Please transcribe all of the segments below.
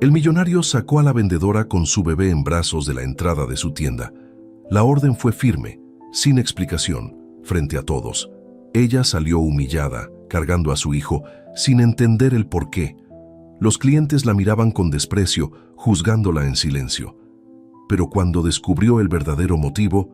El millonario sacó a la vendedora con su bebé en brazos de la entrada de su tienda. La orden fue firme, sin explicación, frente a todos. Ella salió humillada, cargando a su hijo, sin entender el porqué. Los clientes la miraban con desprecio, juzgándola en silencio. Pero cuando descubrió el verdadero motivo,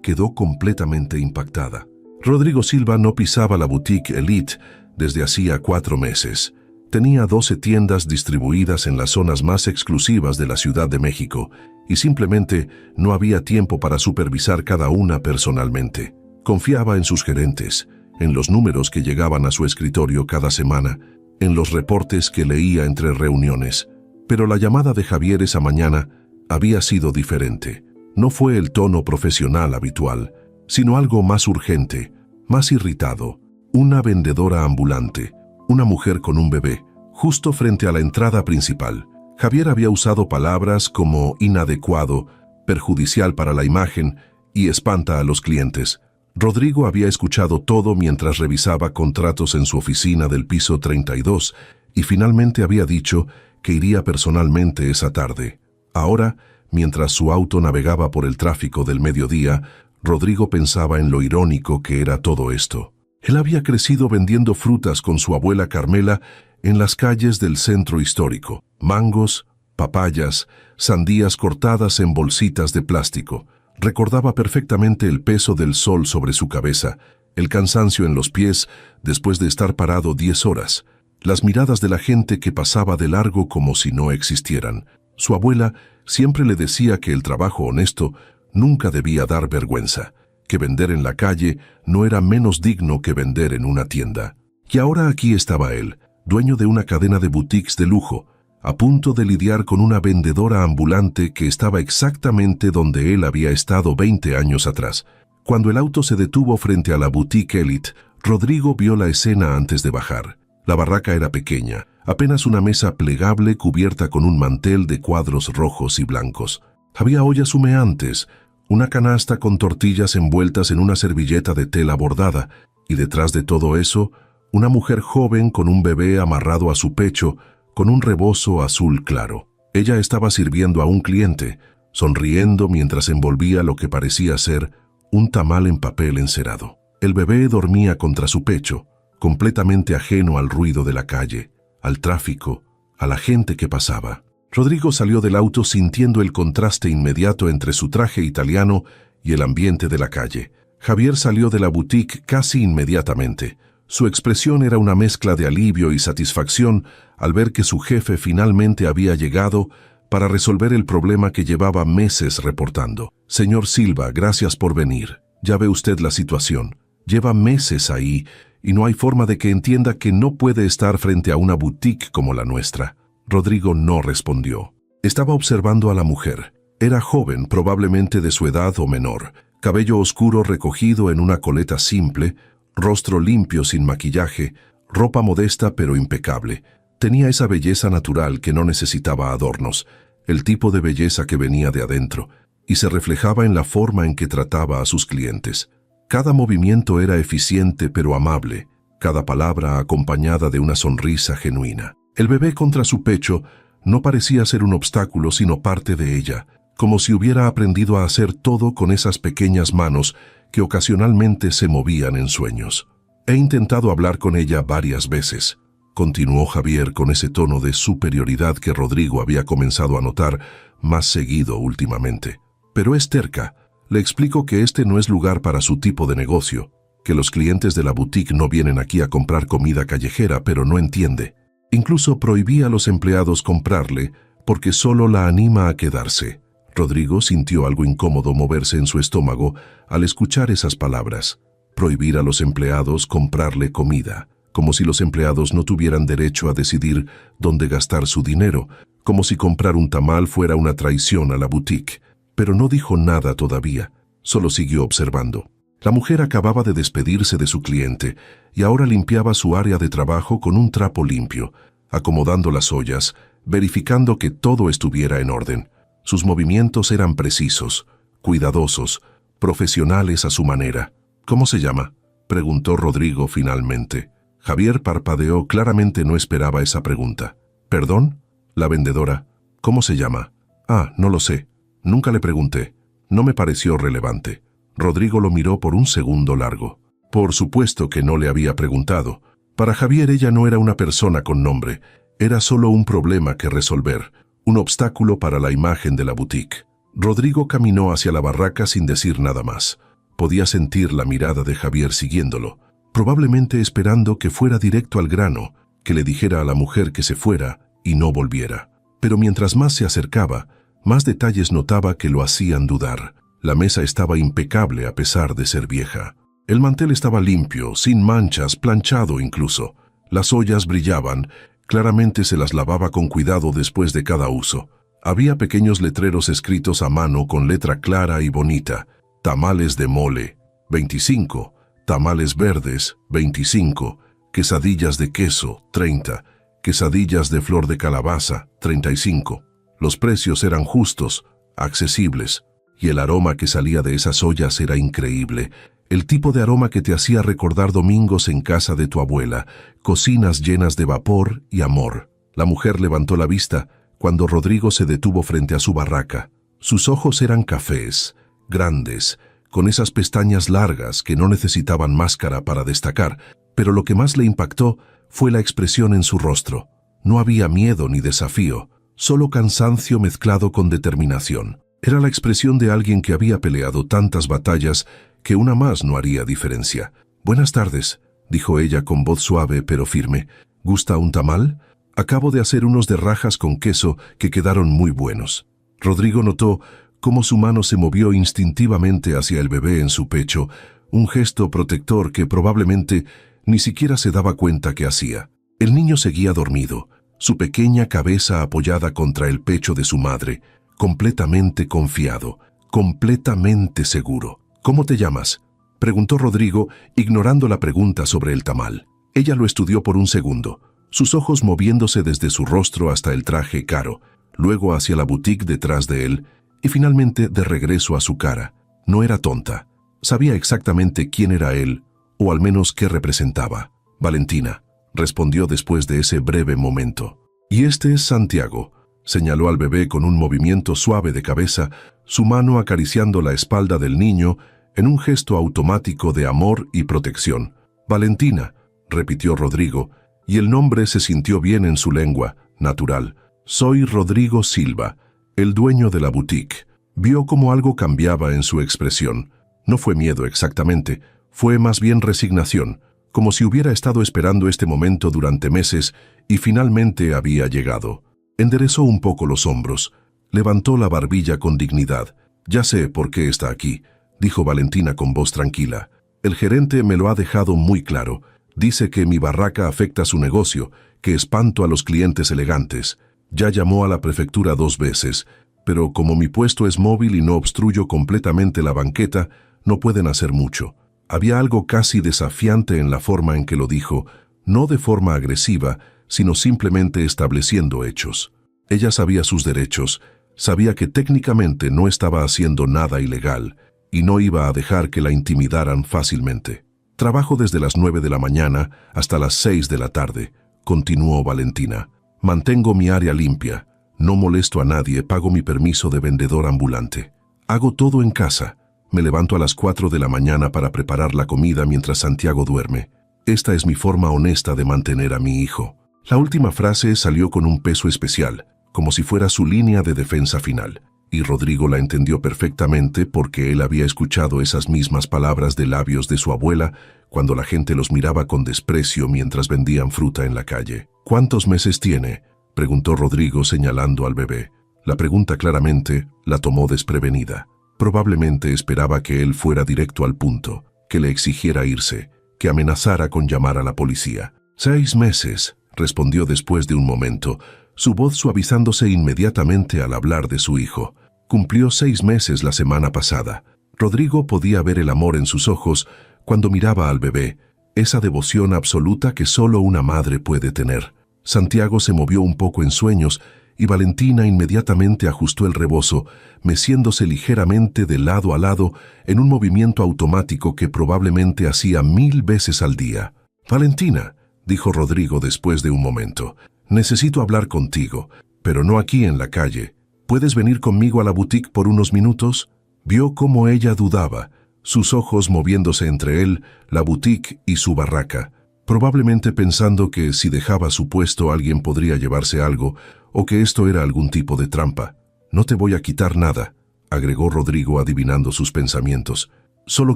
quedó completamente impactada. Rodrigo Silva no pisaba la boutique Elite desde hacía 4 meses. Tenía 12 tiendas distribuidas en las zonas más exclusivas de la Ciudad de México y simplemente no había tiempo para supervisar cada una personalmente. Confiaba en sus gerentes, en los números que llegaban a su escritorio cada semana, en los reportes que leía entre reuniones. Pero la llamada de Javier esa mañana había sido diferente. No fue el tono profesional habitual, sino algo más urgente, más irritado. Una vendedora ambulante, una mujer con un bebé, justo frente a la entrada principal. Javier había usado palabras como inadecuado, perjudicial para la imagen y espanta a los clientes. Rodrigo había escuchado todo mientras revisaba contratos en su oficina del piso 32 y finalmente había dicho que iría personalmente esa tarde. Ahora, mientras su auto navegaba por el tráfico del mediodía, Rodrigo pensaba en lo irónico que era todo esto. Él había crecido vendiendo frutas con su abuela Carmela en las calles del centro histórico. Mangos, papayas, sandías cortadas en bolsitas de plástico. Recordaba perfectamente el peso del sol sobre su cabeza, el cansancio en los pies después de estar parado 10 horas, las miradas de la gente que pasaba de largo como si no existieran. Su abuela siempre le decía que el trabajo honesto nunca debía dar vergüenza, que vender en la calle no era menos digno que vender en una tienda. Y ahora aquí estaba él, dueño de una cadena de boutiques de lujo, a punto de lidiar con una vendedora ambulante que estaba exactamente donde él había estado 20 años atrás. Cuando el auto se detuvo frente a la boutique Elite, Rodrigo vio la escena antes de bajar. La barraca era pequeña, apenas una mesa plegable cubierta con un mantel de cuadros rojos y blancos. Había ollas humeantes, una canasta con tortillas envueltas en una servilleta de tela bordada, y detrás de todo eso, una mujer joven con un bebé amarrado a su pecho, con un rebozo azul claro. Ella estaba sirviendo a un cliente, sonriendo mientras envolvía lo que parecía ser un tamal en papel encerado. El bebé dormía contra su pecho, completamente ajeno al ruido de la calle, al tráfico, a la gente que pasaba. Rodrigo salió del auto sintiendo el contraste inmediato entre su traje italiano y el ambiente de la calle. Javier salió de la boutique casi inmediatamente. Su expresión era una mezcla de alivio y satisfacción al ver que su jefe finalmente había llegado para resolver el problema que llevaba meses reportando. Señor Silva, gracias por venir. Ya ve usted la situación. Lleva meses ahí y no hay forma de que entienda que no puede estar frente a una boutique como la nuestra. Rodrigo no respondió. Estaba observando a la mujer. Era joven, probablemente de su edad o menor. Cabello oscuro recogido en una coleta simple, rostro limpio sin maquillaje, ropa modesta pero impecable. Tenía esa belleza natural que no necesitaba adornos, el tipo de belleza que venía de adentro, y se reflejaba en la forma en que trataba a sus clientes. Cada movimiento era eficiente pero amable, cada palabra acompañada de una sonrisa genuina. El bebé contra su pecho no parecía ser un obstáculo sino parte de ella, como si hubiera aprendido a hacer todo con esas pequeñas manos que ocasionalmente se movían en sueños. He intentado hablar con ella varias veces, continuó Javier con ese tono de superioridad que Rodrigo había comenzado a notar más seguido últimamente. Pero es terca. Le explico que este no es lugar para su tipo de negocio, que los clientes de la boutique no vienen aquí a comprar comida callejera, pero no entiende. Incluso prohibí a los empleados comprarle porque solo la anima a quedarse. Rodrigo sintió algo incómodo moverse en su estómago al escuchar esas palabras. Prohibir a los empleados comprarle comida, como si los empleados no tuvieran derecho a decidir dónde gastar su dinero, como si comprar un tamal fuera una traición a la boutique. Pero no dijo nada todavía, solo siguió observando. La mujer acababa de despedirse de su cliente y ahora limpiaba su área de trabajo con un trapo limpio, acomodando las ollas, verificando que todo estuviera en orden. Sus movimientos eran precisos, cuidadosos, profesionales a su manera. ¿Cómo se llama?, preguntó Rodrigo finalmente. Javier parpadeó, claramente no esperaba esa pregunta. ¿Perdón? La vendedora. ¿Cómo se llama? Ah, no lo sé. Nunca le pregunté. No me pareció relevante. Rodrigo lo miró por un segundo largo. Por supuesto que no le había preguntado. Para Javier ella no era una persona con nombre. Era solo un problema que resolver. Un obstáculo para la imagen de la boutique. Rodrigo caminó hacia la barraca sin decir nada más. Podía sentir la mirada de Javier siguiéndolo, probablemente esperando que fuera directo al grano, que le dijera a la mujer que se fuera y no volviera. Pero mientras más se acercaba, más detalles notaba que lo hacían dudar. La mesa estaba impecable a pesar de ser vieja. El mantel estaba limpio, sin manchas, planchado incluso. Las ollas brillaban, claramente se las lavaba con cuidado después de cada uso. Había pequeños letreros escritos a mano con letra clara y bonita. Tamales de mole, 25. Tamales verdes, 25. Quesadillas de queso, 30. Quesadillas de flor de calabaza, 35. Los precios eran justos, accesibles, y el aroma que salía de esas ollas era increíble. El tipo de aroma que te hacía recordar domingos en casa de tu abuela, cocinas llenas de vapor y amor. La mujer levantó la vista cuando Rodrigo se detuvo frente a su barraca. Sus ojos eran cafés, grandes, con esas pestañas largas que no necesitaban máscara para destacar, pero lo que más le impactó fue la expresión en su rostro. No había miedo ni desafío, solo cansancio mezclado con determinación. Era la expresión de alguien que había peleado tantas batallas que una más no haría diferencia. «Buenas tardes», dijo ella con voz suave pero firme. «¿Gusta un tamal? Acabo de hacer unos de rajas con queso que quedaron muy buenos». Rodrigo notó cómo su mano se movió instintivamente hacia el bebé en su pecho, un gesto protector que probablemente ni siquiera se daba cuenta que hacía. El niño seguía dormido, su pequeña cabeza apoyada contra el pecho de su madre, completamente confiado, completamente seguro. «¿Cómo te llamas?», preguntó Rodrigo, ignorando la pregunta sobre el tamal. Ella lo estudió por un segundo, sus ojos moviéndose desde su rostro hasta el traje caro, luego hacia la boutique detrás de él, y finalmente de regreso a su cara. No era tonta. Sabía exactamente quién era él, o al menos qué representaba. «Valentina», respondió después de ese breve momento. «Y este es Santiago», señaló al bebé con un movimiento suave de cabeza, su mano acariciando la espalda del niño en un gesto automático de amor y protección. «Valentina», repitió Rodrigo, y el nombre se sintió bien en su lengua, natural. «Soy Rodrigo Silva, el dueño de la boutique». Vio cómo algo cambiaba en su expresión. No fue miedo exactamente, fue más bien resignación, como si hubiera estado esperando este momento durante meses y finalmente había llegado. Enderezó un poco los hombros, levantó la barbilla con dignidad. «Ya sé por qué está aquí», dijo Valentina con voz tranquila. «El gerente me lo ha dejado muy claro. Dice que mi barraca afecta su negocio, que espanto a los clientes elegantes. Ya llamó a la prefectura 2 veces, pero como mi puesto es móvil y no obstruyo completamente la banqueta, no pueden hacer mucho». Había algo casi desafiante en la forma en que lo dijo, no de forma agresiva, sino simplemente estableciendo hechos. Ella sabía sus derechos, sabía que técnicamente no estaba haciendo nada ilegal, y no iba a dejar que la intimidaran fácilmente. «Trabajo desde las 9 de la mañana hasta las 6 de la tarde», continuó Valentina. «Mantengo mi área limpia, no molesto a nadie, pago mi permiso de vendedor ambulante. Hago todo en casa. Me levanto a las 4 de la mañana para preparar la comida mientras Santiago duerme. Esta es mi forma honesta de mantener a mi hijo». La última frase salió con un peso especial, como si fuera su línea de defensa final, y Rodrigo la entendió perfectamente porque él había escuchado esas mismas palabras de labios de su abuela cuando la gente los miraba con desprecio mientras vendían fruta en la calle. «¿Cuántos meses tiene?», preguntó Rodrigo señalando al bebé. La pregunta claramente la tomó desprevenida. Probablemente esperaba que él fuera directo al punto, que le exigiera irse, que amenazara con llamar a la policía. «6 meses», respondió después de un momento, su voz suavizándose inmediatamente al hablar de su hijo. «Cumplió 6 meses la semana pasada». Rodrigo podía ver el amor en sus ojos cuando miraba al bebé, esa devoción absoluta que solo una madre puede tener. Santiago se movió un poco en sueños y Valentina inmediatamente ajustó el rebozo, meciéndose ligeramente de lado a lado en un movimiento automático que probablemente hacía 1000 veces al día. «Valentina», dijo Rodrigo después de un momento, «necesito hablar contigo. pero no aquí en la calle. ¿Puedes venir conmigo a la boutique por unos minutos? Vio cómo ella dudaba, sus ojos moviéndose entre él, la boutique y su barraca, probablemente pensando que si dejaba su puesto alguien podría llevarse algo o que esto era algún tipo de trampa. No te voy a quitar nada, agregó Rodrigo adivinando sus pensamientos. Solo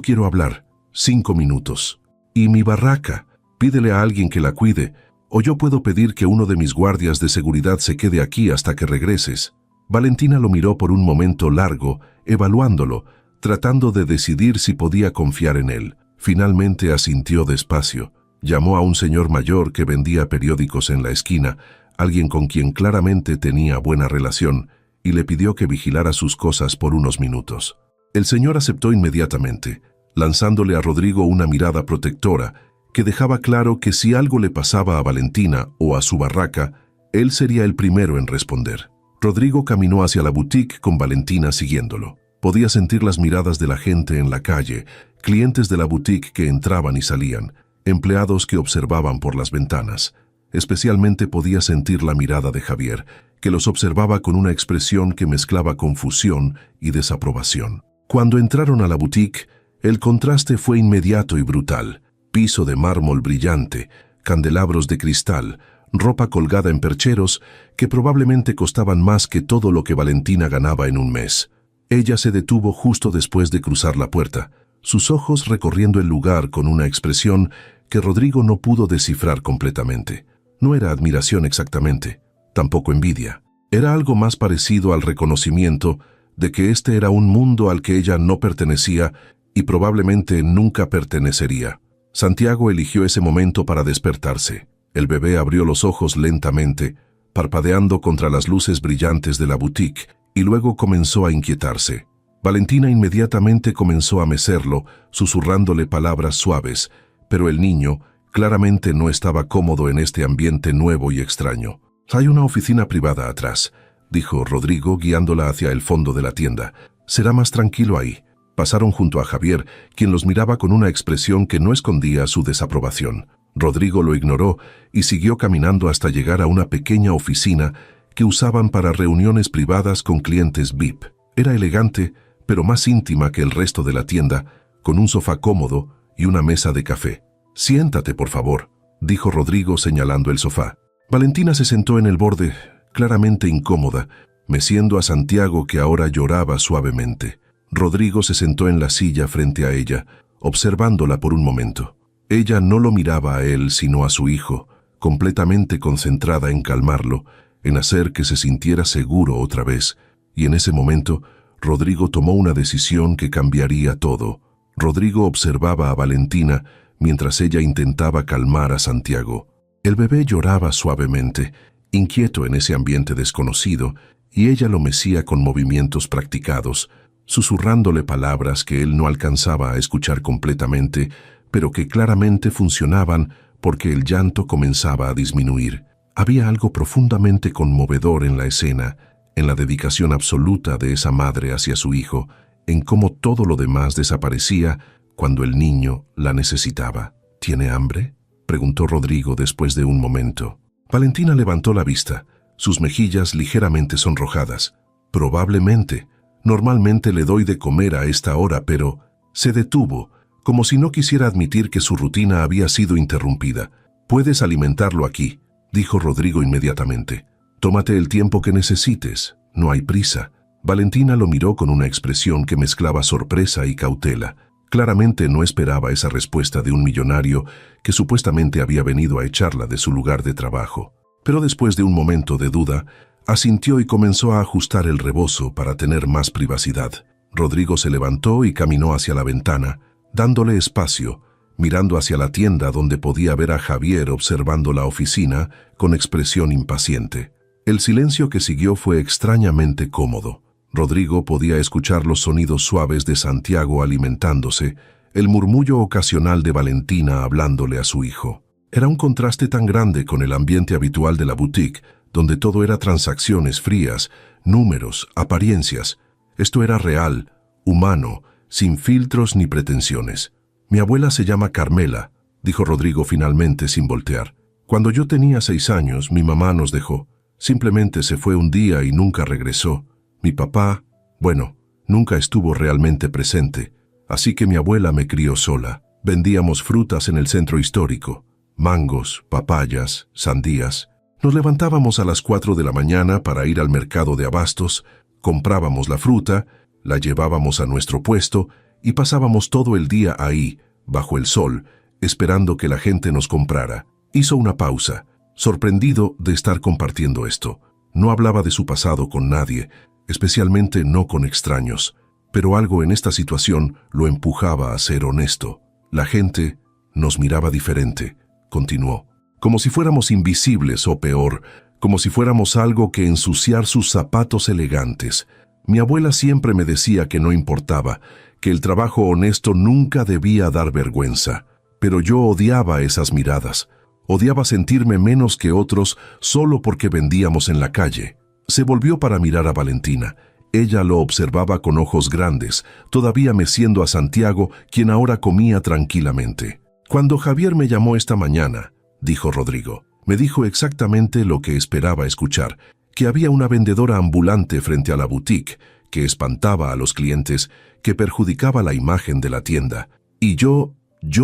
quiero hablar, 5 minutos. Y mi barraca, pídele a alguien que la cuide, o yo puedo pedir que uno de mis guardias de seguridad se quede aquí hasta que regreses. Valentina lo miró por un momento largo, evaluándolo, tratando de decidir si podía confiar en él. Finalmente asintió despacio. Llamó a un señor mayor que vendía periódicos en la esquina, alguien con quien claramente tenía buena relación, y le pidió que vigilara sus cosas por unos minutos. El señor aceptó inmediatamente, lanzándole a Rodrigo una mirada protectora que dejaba claro que si algo le pasaba a Valentina o a su barraca, él sería el primero en responder. Rodrigo caminó hacia la boutique con Valentina siguiéndolo. Podía sentir las miradas de la gente en la calle, clientes de la boutique que entraban y salían, empleados que observaban por las ventanas. Especialmente podía sentir la mirada de Javier, que los observaba con una expresión que mezclaba confusión y desaprobación. Cuando entraron a la boutique, el contraste fue inmediato y brutal. Piso de mármol brillante, candelabros de cristal, ropa colgada en percheros que probablemente costaban más que todo lo que Valentina ganaba en un mes. Ella se detuvo justo después de cruzar la puerta, sus ojos recorriendo el lugar con una expresión que Rodrigo no pudo descifrar completamente. No era admiración exactamente, tampoco envidia. Era algo más parecido al reconocimiento de que este era un mundo al que ella no pertenecía y probablemente nunca pertenecería. Santiago eligió ese momento para despertarse. El bebé abrió los ojos lentamente, parpadeando contra las luces brillantes de la boutique, y luego comenzó a inquietarse. Valentina inmediatamente comenzó a mecerlo, susurrándole palabras suaves, pero el niño claramente no estaba cómodo en este ambiente nuevo y extraño. «Hay una oficina privada atrás», dijo Rodrigo guiándola hacia el fondo de la tienda. «Será más tranquilo ahí». Pasaron junto a Javier, quien los miraba con una expresión que no escondía su desaprobación. Rodrigo lo ignoró y siguió caminando hasta llegar a una pequeña oficina que usaban para reuniones privadas con clientes VIP. Era elegante, pero más íntima que el resto de la tienda, con un sofá cómodo y una mesa de café. «Siéntate, por favor», dijo Rodrigo señalando el sofá. Valentina se sentó en el borde, claramente incómoda, meciendo a Santiago que ahora lloraba suavemente. Rodrigo se sentó en la silla frente a ella, observándola por un momento. Ella no lo miraba a él sino a su hijo, completamente concentrada en calmarlo, en hacer que se sintiera seguro otra vez, y en ese momento Rodrigo tomó una decisión que cambiaría todo. Rodrigo observaba a Valentina mientras ella intentaba calmar a Santiago. El bebé lloraba suavemente, inquieto en ese ambiente desconocido, y ella lo mecía con movimientos practicados, susurrándole palabras que él no alcanzaba a escuchar completamente, pero que claramente funcionaban porque el llanto comenzaba a disminuir. Había algo profundamente conmovedor en la escena, en la dedicación absoluta de esa madre hacia su hijo, en cómo todo lo demás desaparecía cuando el niño la necesitaba. «¿Tiene hambre?», preguntó Rodrigo después de un momento. Valentina levantó la vista, sus mejillas ligeramente sonrojadas. «Probablemente. Normalmente le doy de comer a esta hora, pero…» Se detuvo, como si no quisiera admitir que su rutina había sido interrumpida. «Puedes alimentarlo aquí», dijo Rodrigo inmediatamente. «Tómate el tiempo que necesites, no hay prisa». Valentina lo miró con una expresión que mezclaba sorpresa y cautela. Claramente no esperaba esa respuesta de un millonario que supuestamente había venido a echarla de su lugar de trabajo. Pero después de un momento de duda, asintió y comenzó a ajustar el rebozo para tener más privacidad. Rodrigo se levantó y caminó hacia la ventana, dándole espacio, mirando hacia la tienda donde podía ver a Javier observando la oficina con expresión impaciente. El silencio que siguió fue extrañamente cómodo. Rodrigo podía escuchar los sonidos suaves de Santiago alimentándose, el murmullo ocasional de Valentina hablándole a su hijo. Era un contraste tan grande con el ambiente habitual de la boutique, donde todo era transacciones frías, números, apariencias. Esto era real, humano, sin filtros ni pretensiones. «Mi abuela se llama Carmela», dijo Rodrigo finalmente sin voltear. «Cuando yo tenía 6 años, mi mamá nos dejó. Simplemente se fue un día y nunca regresó. Mi papá, bueno, nunca estuvo realmente presente, así que mi abuela me crió sola. Vendíamos frutas en el centro histórico, mangos, papayas, sandías. Nos levantábamos a las 4 de la mañana para ir al mercado de abastos, comprábamos la fruta, la llevábamos a nuestro puesto y pasábamos todo el día ahí, bajo el sol, esperando que la gente nos comprara. Hizo una pausa, sorprendido de estar compartiendo esto. No hablaba de su pasado con nadie, especialmente no con extraños, pero algo en esta situación lo empujaba a ser honesto. La gente nos miraba diferente, continuó, como si fuéramos invisibles o peor, como si fuéramos algo que ensuciar sus zapatos elegantes. Mi abuela siempre me decía que no importaba, que el trabajo honesto nunca debía dar vergüenza, pero yo odiaba esas miradas. Odiaba sentirme menos que otros solo porque vendíamos en la calle. Se volvió para mirar a Valentina. Ella lo observaba con ojos grandes, todavía meciendo a Santiago, quien ahora comía tranquilamente. Cuando Javier me llamó esta mañana, dijo Rodrigo, me dijo exactamente lo que esperaba escuchar, que había una vendedora ambulante frente a la boutique, que espantaba a los clientes, que perjudicaba la imagen de la tienda. Y yo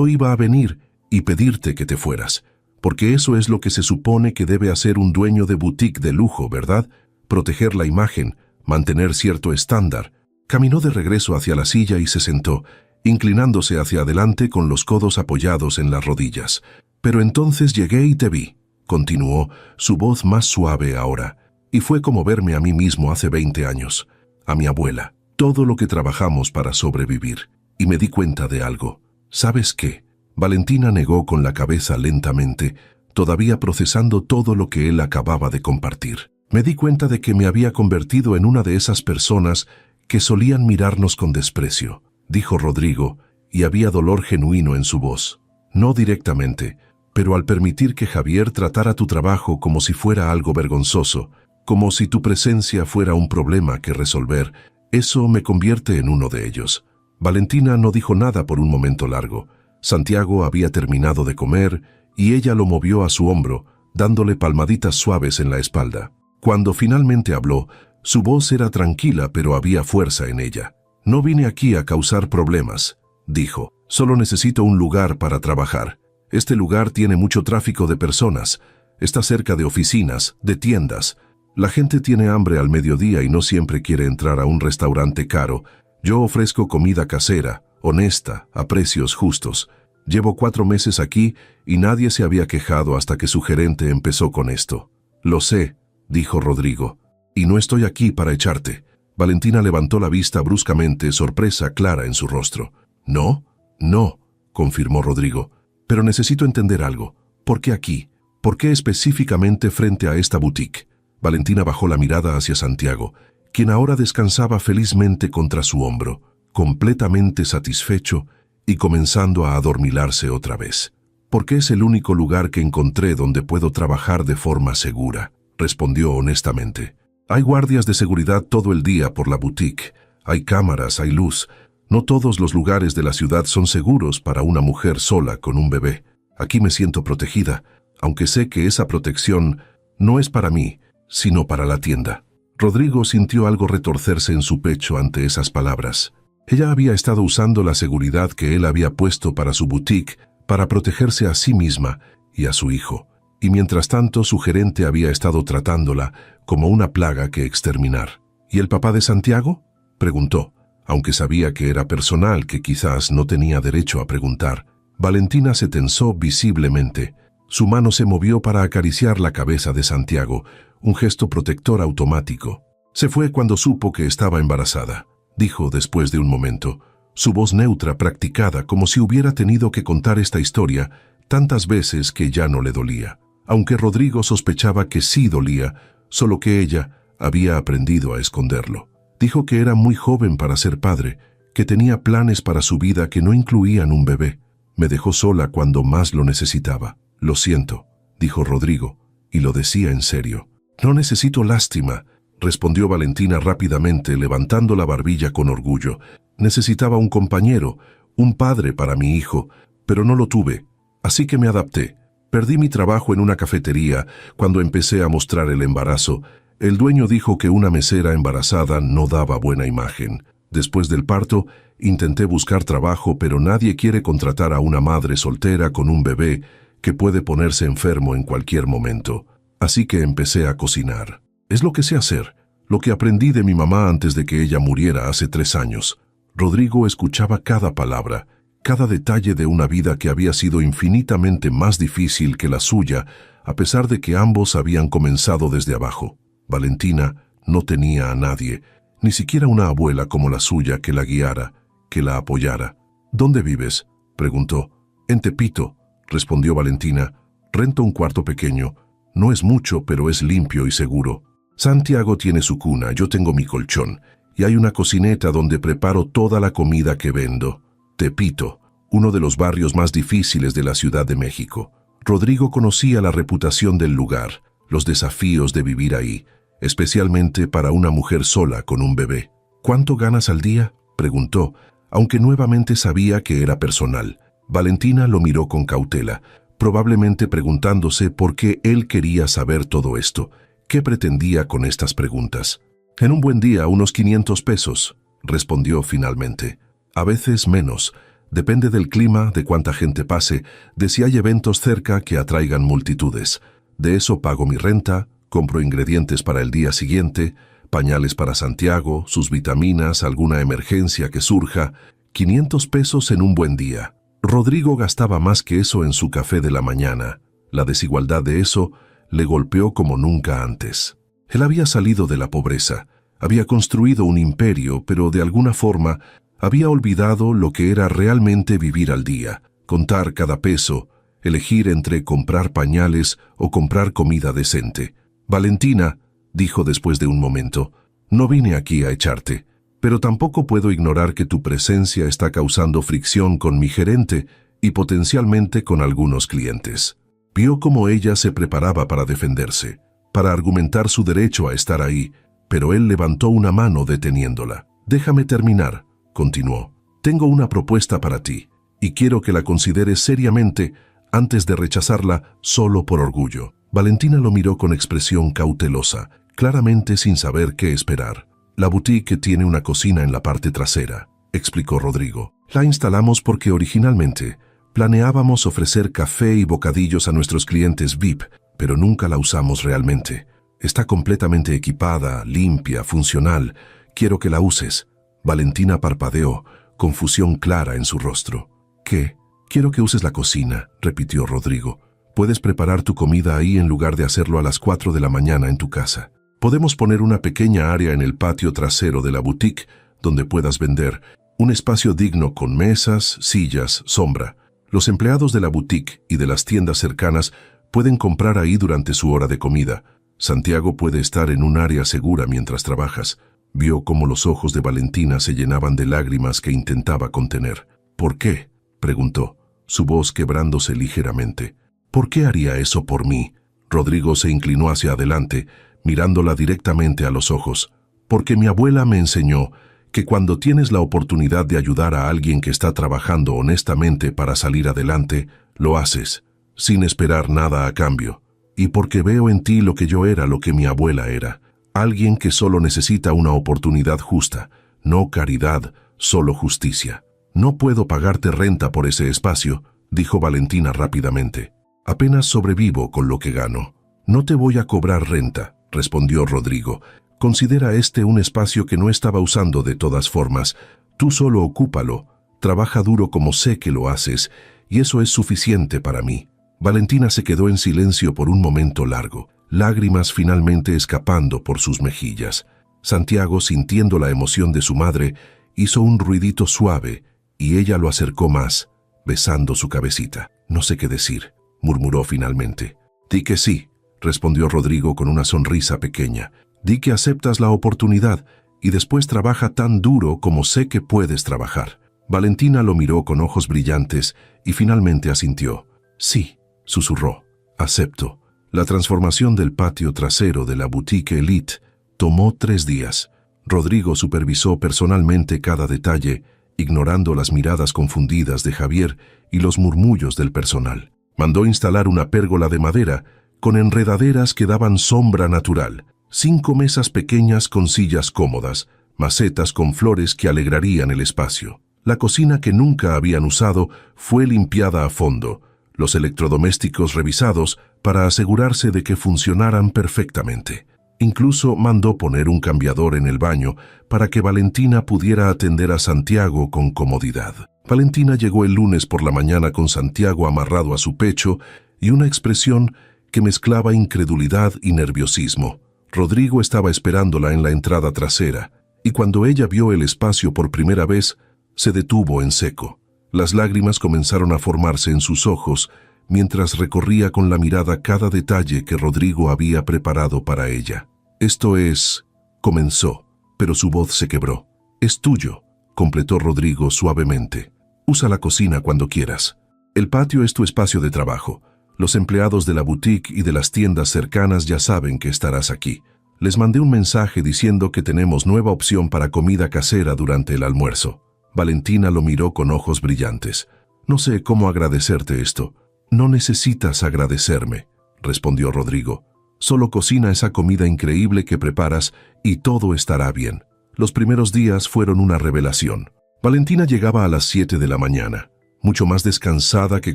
iba a venir y pedirte que te fueras. Porque eso es lo que se supone que debe hacer un dueño de boutique de lujo, ¿verdad? Proteger la imagen, mantener cierto estándar. Caminó de regreso hacia la silla y se sentó, inclinándose hacia adelante con los codos apoyados en las rodillas. Pero entonces llegué y te vi, continuó, su voz más suave ahora, y fue como verme a mí mismo hace 20 años, a mi abuela, todo lo que trabajamos para sobrevivir. Y me di cuenta de algo. ¿Sabes qué? Valentina negó con la cabeza lentamente, todavía procesando todo lo que él acababa de compartir. Me di cuenta de que me había convertido en una de esas personas que solían mirarnos con desprecio, dijo Rodrigo, y había dolor genuino en su voz. No directamente, pero al permitir que Javier tratara tu trabajo como si fuera algo vergonzoso, como si tu presencia fuera un problema que resolver, eso me convierte en uno de ellos. Valentina no dijo nada por un momento largo. Santiago había terminado de comer y ella lo movió a su hombro, dándole palmaditas suaves en la espalda. Cuando finalmente habló, su voz era tranquila pero había fuerza en ella. No vine aquí a causar problemas, dijo. Solo necesito un lugar para trabajar. Este lugar tiene mucho tráfico de personas. Está cerca de oficinas, de tiendas. La gente tiene hambre al mediodía y no siempre quiere entrar a un restaurante caro. Yo ofrezco comida casera, honesta, a precios justos. Llevo 4 meses aquí y nadie se había quejado hasta que su gerente empezó con esto. Lo sé, dijo Rodrigo, y no estoy aquí para echarte. Valentina levantó la vista bruscamente, sorpresa clara en su rostro. ¿No? No, confirmó Rodrigo, pero necesito entender algo. ¿Por qué aquí? ¿Por qué específicamente frente a esta boutique? Valentina bajó la mirada hacia Santiago, quien ahora descansaba felizmente contra su hombro, completamente satisfecho y comenzando a adormilarse otra vez. Porque es el único lugar que encontré donde puedo trabajar de forma segura, respondió honestamente. Hay guardias de seguridad todo el día por la boutique, hay cámaras, hay luz. No todos los lugares de la ciudad son seguros para una mujer sola con un bebé. Aquí me siento protegida, aunque sé que esa protección no es para mí, sino para la tienda. Rodrigo sintió algo retorcerse en su pecho ante esas palabras. Ella había estado usando la seguridad que él había puesto para su boutique para protegerse a sí misma y a su hijo, y mientras tanto su gerente había estado tratándola como una plaga que exterminar. ¿Y el papá de Santiago?, preguntó, aunque sabía que era personal, que quizás no tenía derecho a preguntar. Valentina se tensó visiblemente. Su mano se movió para acariciar la cabeza de Santiago, un gesto protector automático. Se fue cuando supo que estaba embarazada, dijo después de un momento, su voz neutra, practicada, como si hubiera tenido que contar esta historia tantas veces que ya no le dolía. Aunque Rodrigo sospechaba que sí dolía, solo que ella había aprendido a esconderlo. Dijo que era muy joven para ser padre, que tenía planes para su vida que no incluían un bebé. Me dejó sola cuando más lo necesitaba. Lo siento, dijo Rodrigo, y lo decía en serio. No necesito lástima, respondió Valentina rápidamente, levantando la barbilla con orgullo. Necesitaba un compañero, un padre para mi hijo, pero no lo tuve, así que me adapté. Perdí mi trabajo en una cafetería cuando empecé a mostrar el embarazo. El dueño dijo que una mesera embarazada no daba buena imagen. Después del parto, intenté buscar trabajo, pero nadie quiere contratar a una madre soltera con un bebé que puede ponerse enfermo en cualquier momento. Así que empecé a cocinar. Es lo que sé hacer, lo que aprendí de mi mamá antes de que ella muriera hace 3 años. Rodrigo escuchaba cada palabra, cada detalle de una vida que había sido infinitamente más difícil que la suya, a pesar de que ambos habían comenzado desde abajo. Valentina no tenía a nadie, ni siquiera una abuela como la suya que la guiara, que la apoyara. ¿Dónde vives?, preguntó. En Tepito, respondió Valentina. Rento un cuarto pequeño. No es mucho, pero es limpio y seguro. Santiago tiene su cuna, yo tengo mi colchón, y hay una cocineta donde preparo toda la comida que vendo. Tepito, uno de los barrios más difíciles de la Ciudad de México. Rodrigo conocía la reputación del lugar, los desafíos de vivir ahí, especialmente para una mujer sola con un bebé. ¿Cuánto ganas al día?, preguntó, aunque nuevamente sabía que era personal. Valentina lo miró con cautela, probablemente preguntándose por qué él quería saber todo esto. ¿Qué pretendía con estas preguntas? En un buen día, unos 500 pesos, respondió finalmente. A veces menos. Depende del clima, de cuánta gente pase, de si hay eventos cerca que atraigan multitudes. De eso pago mi renta, compro ingredientes para el día siguiente, pañales para Santiago, sus vitaminas, alguna emergencia que surja. 500 pesos en un buen día. Rodrigo gastaba más que eso en su café de la mañana. La desigualdad de eso le golpeó como nunca antes. Él había salido de la pobreza, había construido un imperio, pero de alguna forma había olvidado lo que era realmente vivir al día, contar cada peso, elegir entre comprar pañales o comprar comida decente. Valentina, dijo después de un momento, no vine aquí a echarte, pero tampoco puedo ignorar que tu presencia está causando fricción con mi gerente y potencialmente con algunos clientes. Vio cómo ella se preparaba para defenderse, para argumentar su derecho a estar ahí, pero él levantó una mano deteniéndola. Déjame terminar, continuó. Tengo una propuesta para ti, y quiero que la consideres seriamente antes de rechazarla solo por orgullo. Valentina lo miró con expresión cautelosa, claramente sin saber qué esperar. La boutique tiene una cocina en la parte trasera, explicó Rodrigo. La instalamos porque originalmente planeábamos ofrecer café y bocadillos a nuestros clientes VIP, pero nunca la usamos realmente. Está completamente equipada, limpia, funcional. Quiero que la uses. Valentina parpadeó, confusión clara en su rostro. ¿Qué? Quiero que uses la cocina, repitió Rodrigo. Puedes preparar tu comida ahí en lugar de hacerlo a las 4 de la mañana en tu casa. Podemos poner una pequeña área en el patio trasero de la boutique donde puedas vender, un espacio digno con mesas, sillas, sombra. Los empleados de la boutique y de las tiendas cercanas pueden comprar ahí durante su hora de comida. Santiago puede estar en un área segura mientras trabajas. Vio cómo los ojos de Valentina se llenaban de lágrimas que intentaba contener. ¿Por qué?, preguntó, su voz quebrándose ligeramente. ¿Por qué haría eso por mí? Rodrigo se inclinó hacia adelante, mirándola directamente a los ojos. Porque mi abuela me enseñó que cuando tienes la oportunidad de ayudar a alguien que está trabajando honestamente para salir adelante, lo haces, sin esperar nada a cambio. Y porque veo en ti lo que yo era, lo que mi abuela era. Alguien que solo necesita una oportunidad justa, no caridad, solo justicia. No puedo pagarte renta por ese espacio, dijo Valentina rápidamente. Apenas sobrevivo con lo que gano. No te voy a cobrar renta, respondió Rodrigo. Considera este un espacio que no estaba usando de todas formas. Tú solo ocúpalo, trabaja duro como sé que lo haces, y eso es suficiente para mí. Valentina se quedó en silencio por un momento largo, lágrimas finalmente escapando por sus mejillas. Santiago, sintiendo la emoción de su madre, hizo un ruidito suave, y ella lo acercó más, besando su cabecita. No sé qué decir, murmuró finalmente. Di que sí, respondió Rodrigo con una sonrisa pequeña. Di que aceptas la oportunidad y después trabaja tan duro como sé que puedes trabajar. Valentina lo miró con ojos brillantes y finalmente asintió. Sí, susurró. Acepto. La transformación del patio trasero de la boutique Elite tomó 3 días. Rodrigo supervisó personalmente cada detalle, ignorando las miradas confundidas de Javier y los murmullos del personal. Mandó instalar una pérgola de madera con enredaderas que daban sombra natural, 5 mesas pequeñas con sillas cómodas, macetas con flores que alegrarían el espacio. La cocina que nunca habían usado fue limpiada a fondo, los electrodomésticos revisados para asegurarse de que funcionaran perfectamente. Incluso mandó poner un cambiador en el baño para que Valentina pudiera atender a Santiago con comodidad. Valentina llegó el lunes por la mañana con Santiago amarrado a su pecho y una expresión que mezclaba incredulidad y nerviosismo. Rodrigo estaba esperándola en la entrada trasera, y cuando ella vio el espacio por primera vez, se detuvo en seco. Las lágrimas comenzaron a formarse en sus ojos mientras recorría con la mirada cada detalle que Rodrigo había preparado para ella. «Esto es...», comenzó, pero su voz se quebró. «Es tuyo», completó Rodrigo suavemente. «Usa la cocina cuando quieras. El patio es tu espacio de trabajo. Los empleados de la boutique y de las tiendas cercanas ya saben que estarás aquí. Les mandé un mensaje diciendo que tenemos nueva opción para comida casera durante el almuerzo». Valentina lo miró con ojos brillantes. «No sé cómo agradecerte esto». «No necesitas agradecerme», respondió Rodrigo. «Solo cocina esa comida increíble que preparas y todo estará bien». Los primeros días fueron una revelación. Valentina llegaba a las 7 de la mañana, mucho más descansada que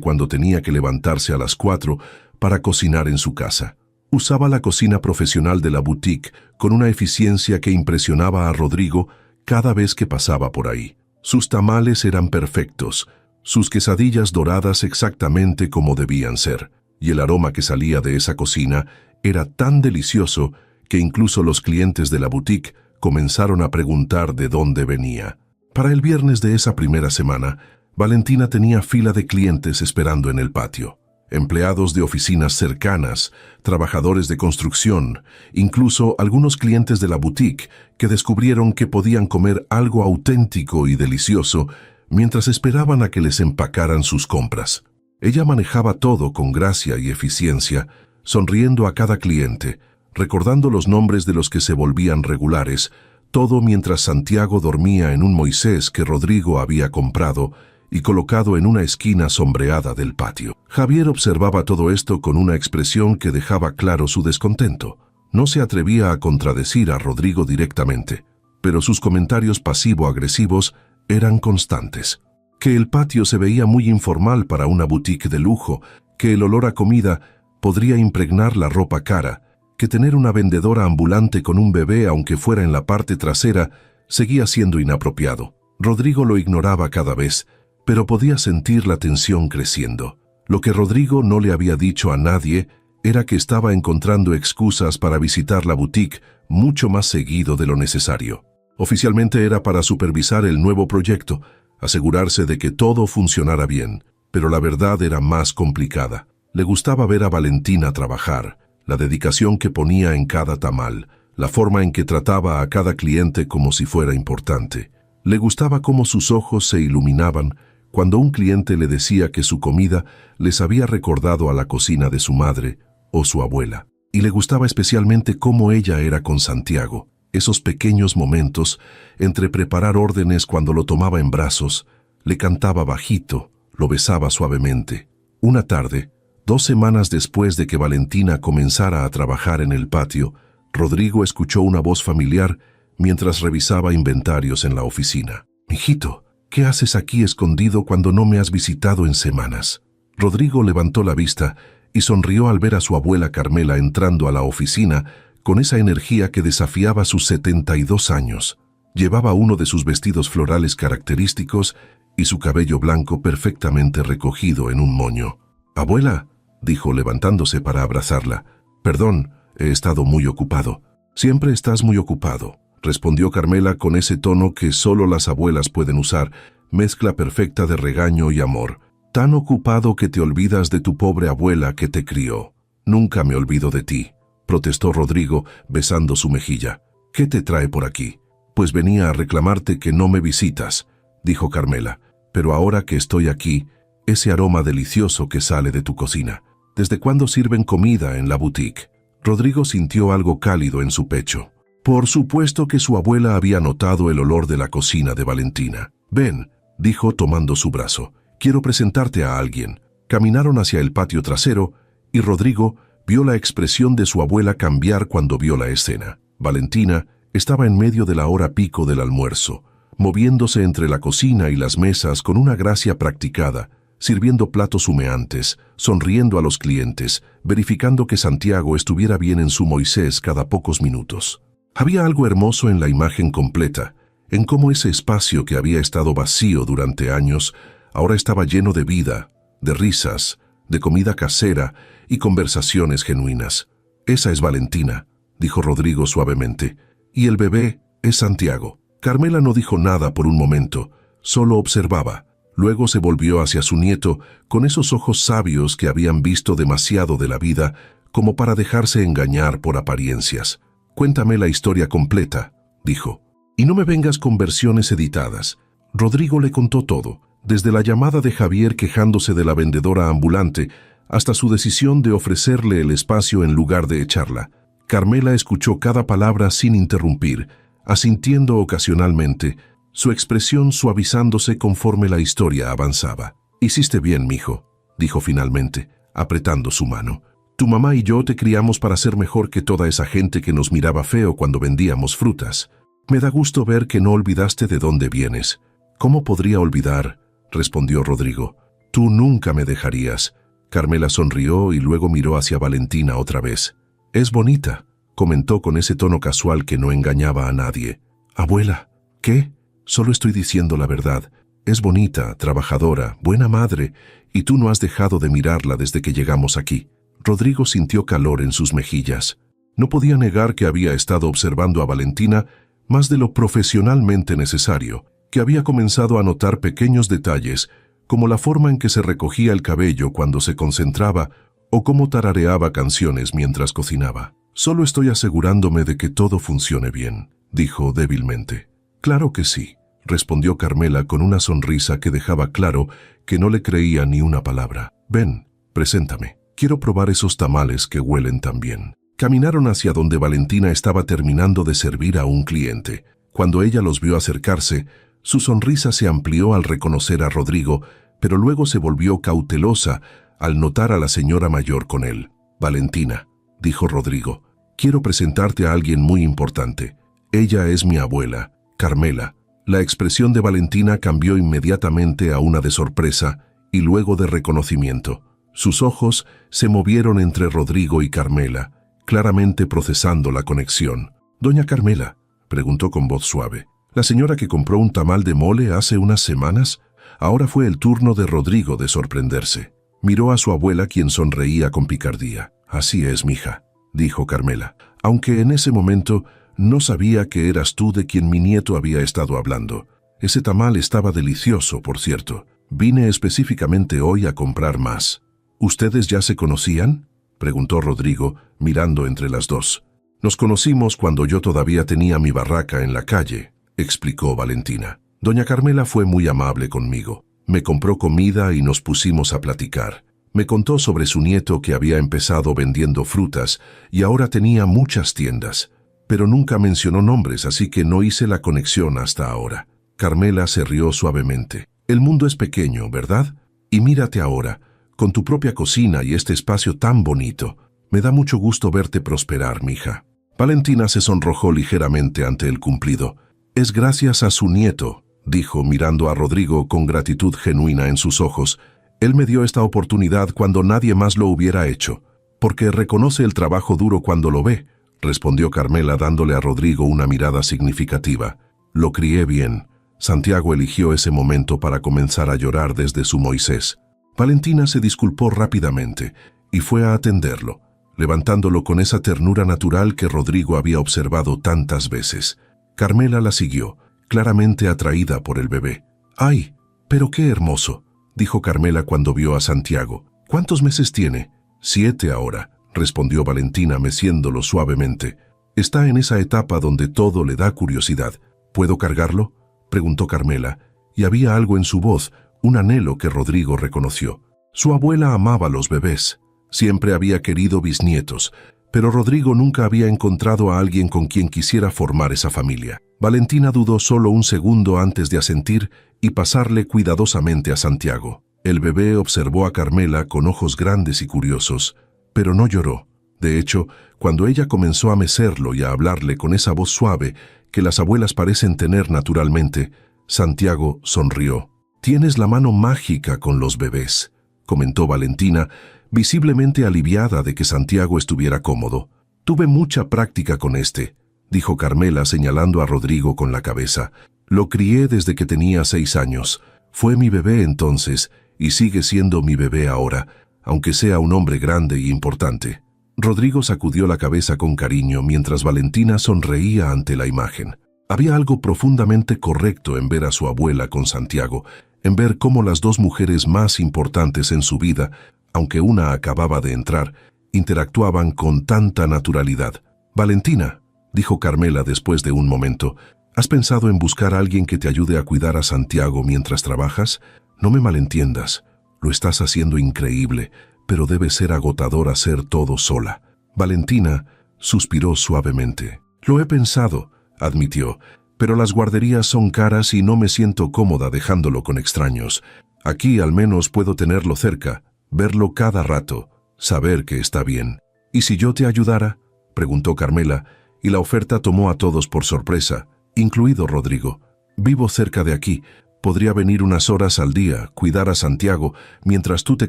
cuando tenía que levantarse a las 4 para cocinar en su casa. Usaba la cocina profesional de la boutique con una eficiencia que impresionaba a Rodrigo cada vez que pasaba por ahí. Sus tamales eran perfectos, sus quesadillas doradas exactamente como debían ser, y el aroma que salía de esa cocina era tan delicioso que incluso los clientes de la boutique comenzaron a preguntar de dónde venía. Para el viernes de esa primera semana, Valentina tenía fila de clientes esperando en el patio. Empleados de oficinas cercanas, trabajadores de construcción, incluso algunos clientes de la boutique que descubrieron que podían comer algo auténtico y delicioso mientras esperaban a que les empacaran sus compras. Ella manejaba todo con gracia y eficiencia, sonriendo a cada cliente, recordando los nombres de los que se volvían regulares, todo mientras Santiago dormía en un Moisés que Rodrigo había comprado y colocado en una esquina sombreada del patio. Javier observaba todo esto con una expresión que dejaba claro su descontento. No se atrevía a contradecir a Rodrigo directamente, pero sus comentarios pasivo-agresivos eran constantes. Que el patio se veía muy informal para una boutique de lujo, que el olor a comida podría impregnar la ropa cara, que tener una vendedora ambulante con un bebé, aunque fuera en la parte trasera, seguía siendo inapropiado. Rodrigo lo ignoraba cada vez, pero podía sentir la tensión creciendo. Lo que Rodrigo no le había dicho a nadie era que estaba encontrando excusas para visitar la boutique mucho más seguido de lo necesario. Oficialmente era para supervisar el nuevo proyecto, asegurarse de que todo funcionara bien, pero la verdad era más complicada. Le gustaba ver a Valentina trabajar, la dedicación que ponía en cada tamal, la forma en que trataba a cada cliente como si fuera importante. Le gustaba cómo sus ojos se iluminaban cuando un cliente le decía que su comida les había recordado a la cocina de su madre o su abuela. Y le gustaba especialmente cómo ella era con Santiago. Esos pequeños momentos entre preparar órdenes cuando lo tomaba en brazos, le cantaba bajito, lo besaba suavemente. Una tarde, 2 semanas después de que Valentina comenzara a trabajar en el patio, Rodrigo escuchó una voz familiar mientras revisaba inventarios en la oficina. «Mijito, ¿qué haces aquí escondido cuando no me has visitado en semanas?» Rodrigo levantó la vista y sonrió al ver a su abuela Carmela entrando a la oficina con esa energía que desafiaba sus 72 años. Llevaba uno de sus vestidos florales característicos y su cabello blanco perfectamente recogido en un moño. «Abuela», dijo levantándose para abrazarla. «Perdón, he estado muy ocupado». «Siempre estás muy ocupado», respondió Carmela con ese tono que solo las abuelas pueden usar, mezcla perfecta de regaño y amor. «Tan ocupado que te olvidas de tu pobre abuela que te crió». «Nunca me olvido de ti», protestó Rodrigo, besando su mejilla. «¿Qué te trae por aquí?» «Pues venía a reclamarte que no me visitas», dijo Carmela. «Pero ahora que estoy aquí, ese aroma delicioso que sale de tu cocina. ¿Desde cuándo sirven comida en la boutique?» Rodrigo sintió algo cálido en su pecho. Por supuesto que su abuela había notado el olor de la cocina de Valentina. «Ven», dijo tomando su brazo. «Quiero presentarte a alguien». Caminaron hacia el patio trasero y Rodrigo vio la expresión de su abuela cambiar cuando vio la escena. Valentina estaba en medio de la hora pico del almuerzo, moviéndose entre la cocina y las mesas con una gracia practicada, sirviendo platos humeantes, sonriendo a los clientes, verificando que Santiago estuviera bien en su Moisés cada pocos minutos. Había algo hermoso en la imagen completa, en cómo ese espacio que había estado vacío durante años ahora estaba lleno de vida, de risas, de comida casera y conversaciones genuinas. «Esa es Valentina», dijo Rodrigo suavemente, «y el bebé es Santiago». Carmela no dijo nada por un momento, solo observaba. Luego se volvió hacia su nieto con esos ojos sabios que habían visto demasiado de la vida como para dejarse engañar por apariencias. «Cuéntame la historia completa», dijo, «y no me vengas con versiones editadas». Rodrigo le contó todo, desde la llamada de Javier quejándose de la vendedora ambulante hasta su decisión de ofrecerle el espacio en lugar de echarla. Carmela escuchó cada palabra sin interrumpir, asintiendo ocasionalmente, su expresión suavizándose conforme la historia avanzaba. «Hiciste bien, mijo», dijo finalmente, apretando su mano. «Tu mamá y yo te criamos para ser mejor que toda esa gente que nos miraba feo cuando vendíamos frutas. Me da gusto ver que no olvidaste de dónde vienes». «¿Cómo podría olvidar?», respondió Rodrigo. «Tú nunca me dejarías». Carmela sonrió y luego miró hacia Valentina otra vez. «Es bonita», comentó con ese tono casual que no engañaba a nadie. «Abuela». «¿Qué? Solo estoy diciendo la verdad. Es bonita, trabajadora, buena madre, y tú no has dejado de mirarla desde que llegamos aquí». Rodrigo sintió calor en sus mejillas. No podía negar que había estado observando a Valentina más de lo profesionalmente necesario, que había comenzado a notar pequeños detalles, como la forma en que se recogía el cabello cuando se concentraba o cómo tarareaba canciones mientras cocinaba. «Solo estoy asegurándome de que todo funcione bien», dijo débilmente. «Claro que sí», respondió Carmela con una sonrisa que dejaba claro que no le creía ni una palabra. «Ven, preséntame. Quiero probar esos tamales que huelen tan bien». Caminaron hacia donde Valentina estaba terminando de servir a un cliente. Cuando ella los vio acercarse, su sonrisa se amplió al reconocer a Rodrigo, pero luego se volvió cautelosa al notar a la señora mayor con él. «Valentina», dijo Rodrigo, «quiero presentarte a alguien muy importante. Ella es mi abuela, Carmela». La expresión de Valentina cambió inmediatamente a una de sorpresa y luego de reconocimiento. Sus ojos se movieron entre Rodrigo y Carmela, claramente procesando la conexión. «Doña Carmela», preguntó con voz suave, «¿la señora que compró un tamal de mole hace unas semanas?» Ahora fue el turno de Rodrigo de sorprenderse. Miró a su abuela, quien sonreía con picardía. «Así es, mija», dijo Carmela, aunque en ese momento no sabía que eras tú de quien mi nieto había estado hablando. Ese tamal estaba delicioso, por cierto. Vine específicamente hoy a comprar más. ¿Ustedes ya se conocían?, preguntó Rodrigo, mirando entre las dos. «Nos conocimos cuando yo todavía tenía mi barraca en la calle», explicó Valentina. «Doña Carmela fue muy amable conmigo. Me compró comida y nos pusimos a platicar. Me contó sobre su nieto que había empezado vendiendo frutas y ahora tenía muchas tiendas, pero nunca mencionó nombres, así que no hice la conexión hasta ahora». Carmela se rió suavemente. «El mundo es pequeño, ¿verdad? Y mírate ahora, con tu propia cocina y este espacio tan bonito. Me da mucho gusto verte prosperar, mija». Valentina se sonrojó ligeramente ante el cumplido. «Es gracias a su nieto», dijo mirando a Rodrigo con gratitud genuina en sus ojos. «Él me dio esta oportunidad cuando nadie más lo hubiera hecho, porque reconoce el trabajo duro cuando lo ve», respondió Carmela dándole a Rodrigo una mirada significativa. «Lo crié bien. Santiago eligió ese momento para comenzar a llorar desde su Moisés». Valentina se disculpó rápidamente y fue a atenderlo, levantándolo con esa ternura natural que Rodrigo había observado tantas veces. Carmela la siguió, claramente atraída por el bebé. «¡Ay, pero qué hermoso!», dijo Carmela cuando vio a Santiago. «¿Cuántos meses tiene?». «7 ahora», respondió Valentina meciéndolo suavemente. «Está en esa etapa donde todo le da curiosidad». «¿Puedo cargarlo?», preguntó Carmela, y había algo en su voz, un anhelo que Rodrigo reconoció. Su abuela amaba a los bebés. Siempre había querido bisnietos, pero Rodrigo nunca había encontrado a alguien con quien quisiera formar esa familia. Valentina dudó solo un segundo antes de asentir y pasarle cuidadosamente a Santiago. El bebé observó a Carmela con ojos grandes y curiosos, pero no lloró. De hecho, cuando ella comenzó a mecerlo y a hablarle con esa voz suave que las abuelas parecen tener naturalmente, Santiago sonrió. «Tienes la mano mágica con los bebés», comentó Valentina, visiblemente aliviada de que Santiago estuviera cómodo. «Tuve mucha práctica con este», dijo Carmela señalando a Rodrigo con la cabeza. «Lo crié desde que tenía 6 años. Fue mi bebé entonces y sigue siendo mi bebé ahora, aunque sea un hombre grande y importante». Rodrigo sacudió la cabeza con cariño mientras Valentina sonreía ante la imagen. Había algo profundamente correcto en ver a su abuela con Santiago, en ver cómo las dos mujeres más importantes en su vida, aunque una acababa de entrar, interactuaban con tanta naturalidad. «Valentina», dijo Carmela después de un momento, «¿has pensado en buscar a alguien que te ayude a cuidar a Santiago mientras trabajas? No me malentiendas, lo estás haciendo increíble, pero debe ser agotador hacer todo sola». Valentina suspiró suavemente. «Lo he pensado», admitió, «pero las guarderías son caras y no me siento cómoda dejándolo con extraños. Aquí al menos puedo tenerlo cerca, verlo cada rato, saber que está bien». «¿Y si yo te ayudara?», preguntó Carmela, y la oferta tomó a todos por sorpresa, incluido Rodrigo. «Vivo cerca de aquí. Podría venir unas horas al día, cuidar a Santiago, mientras tú te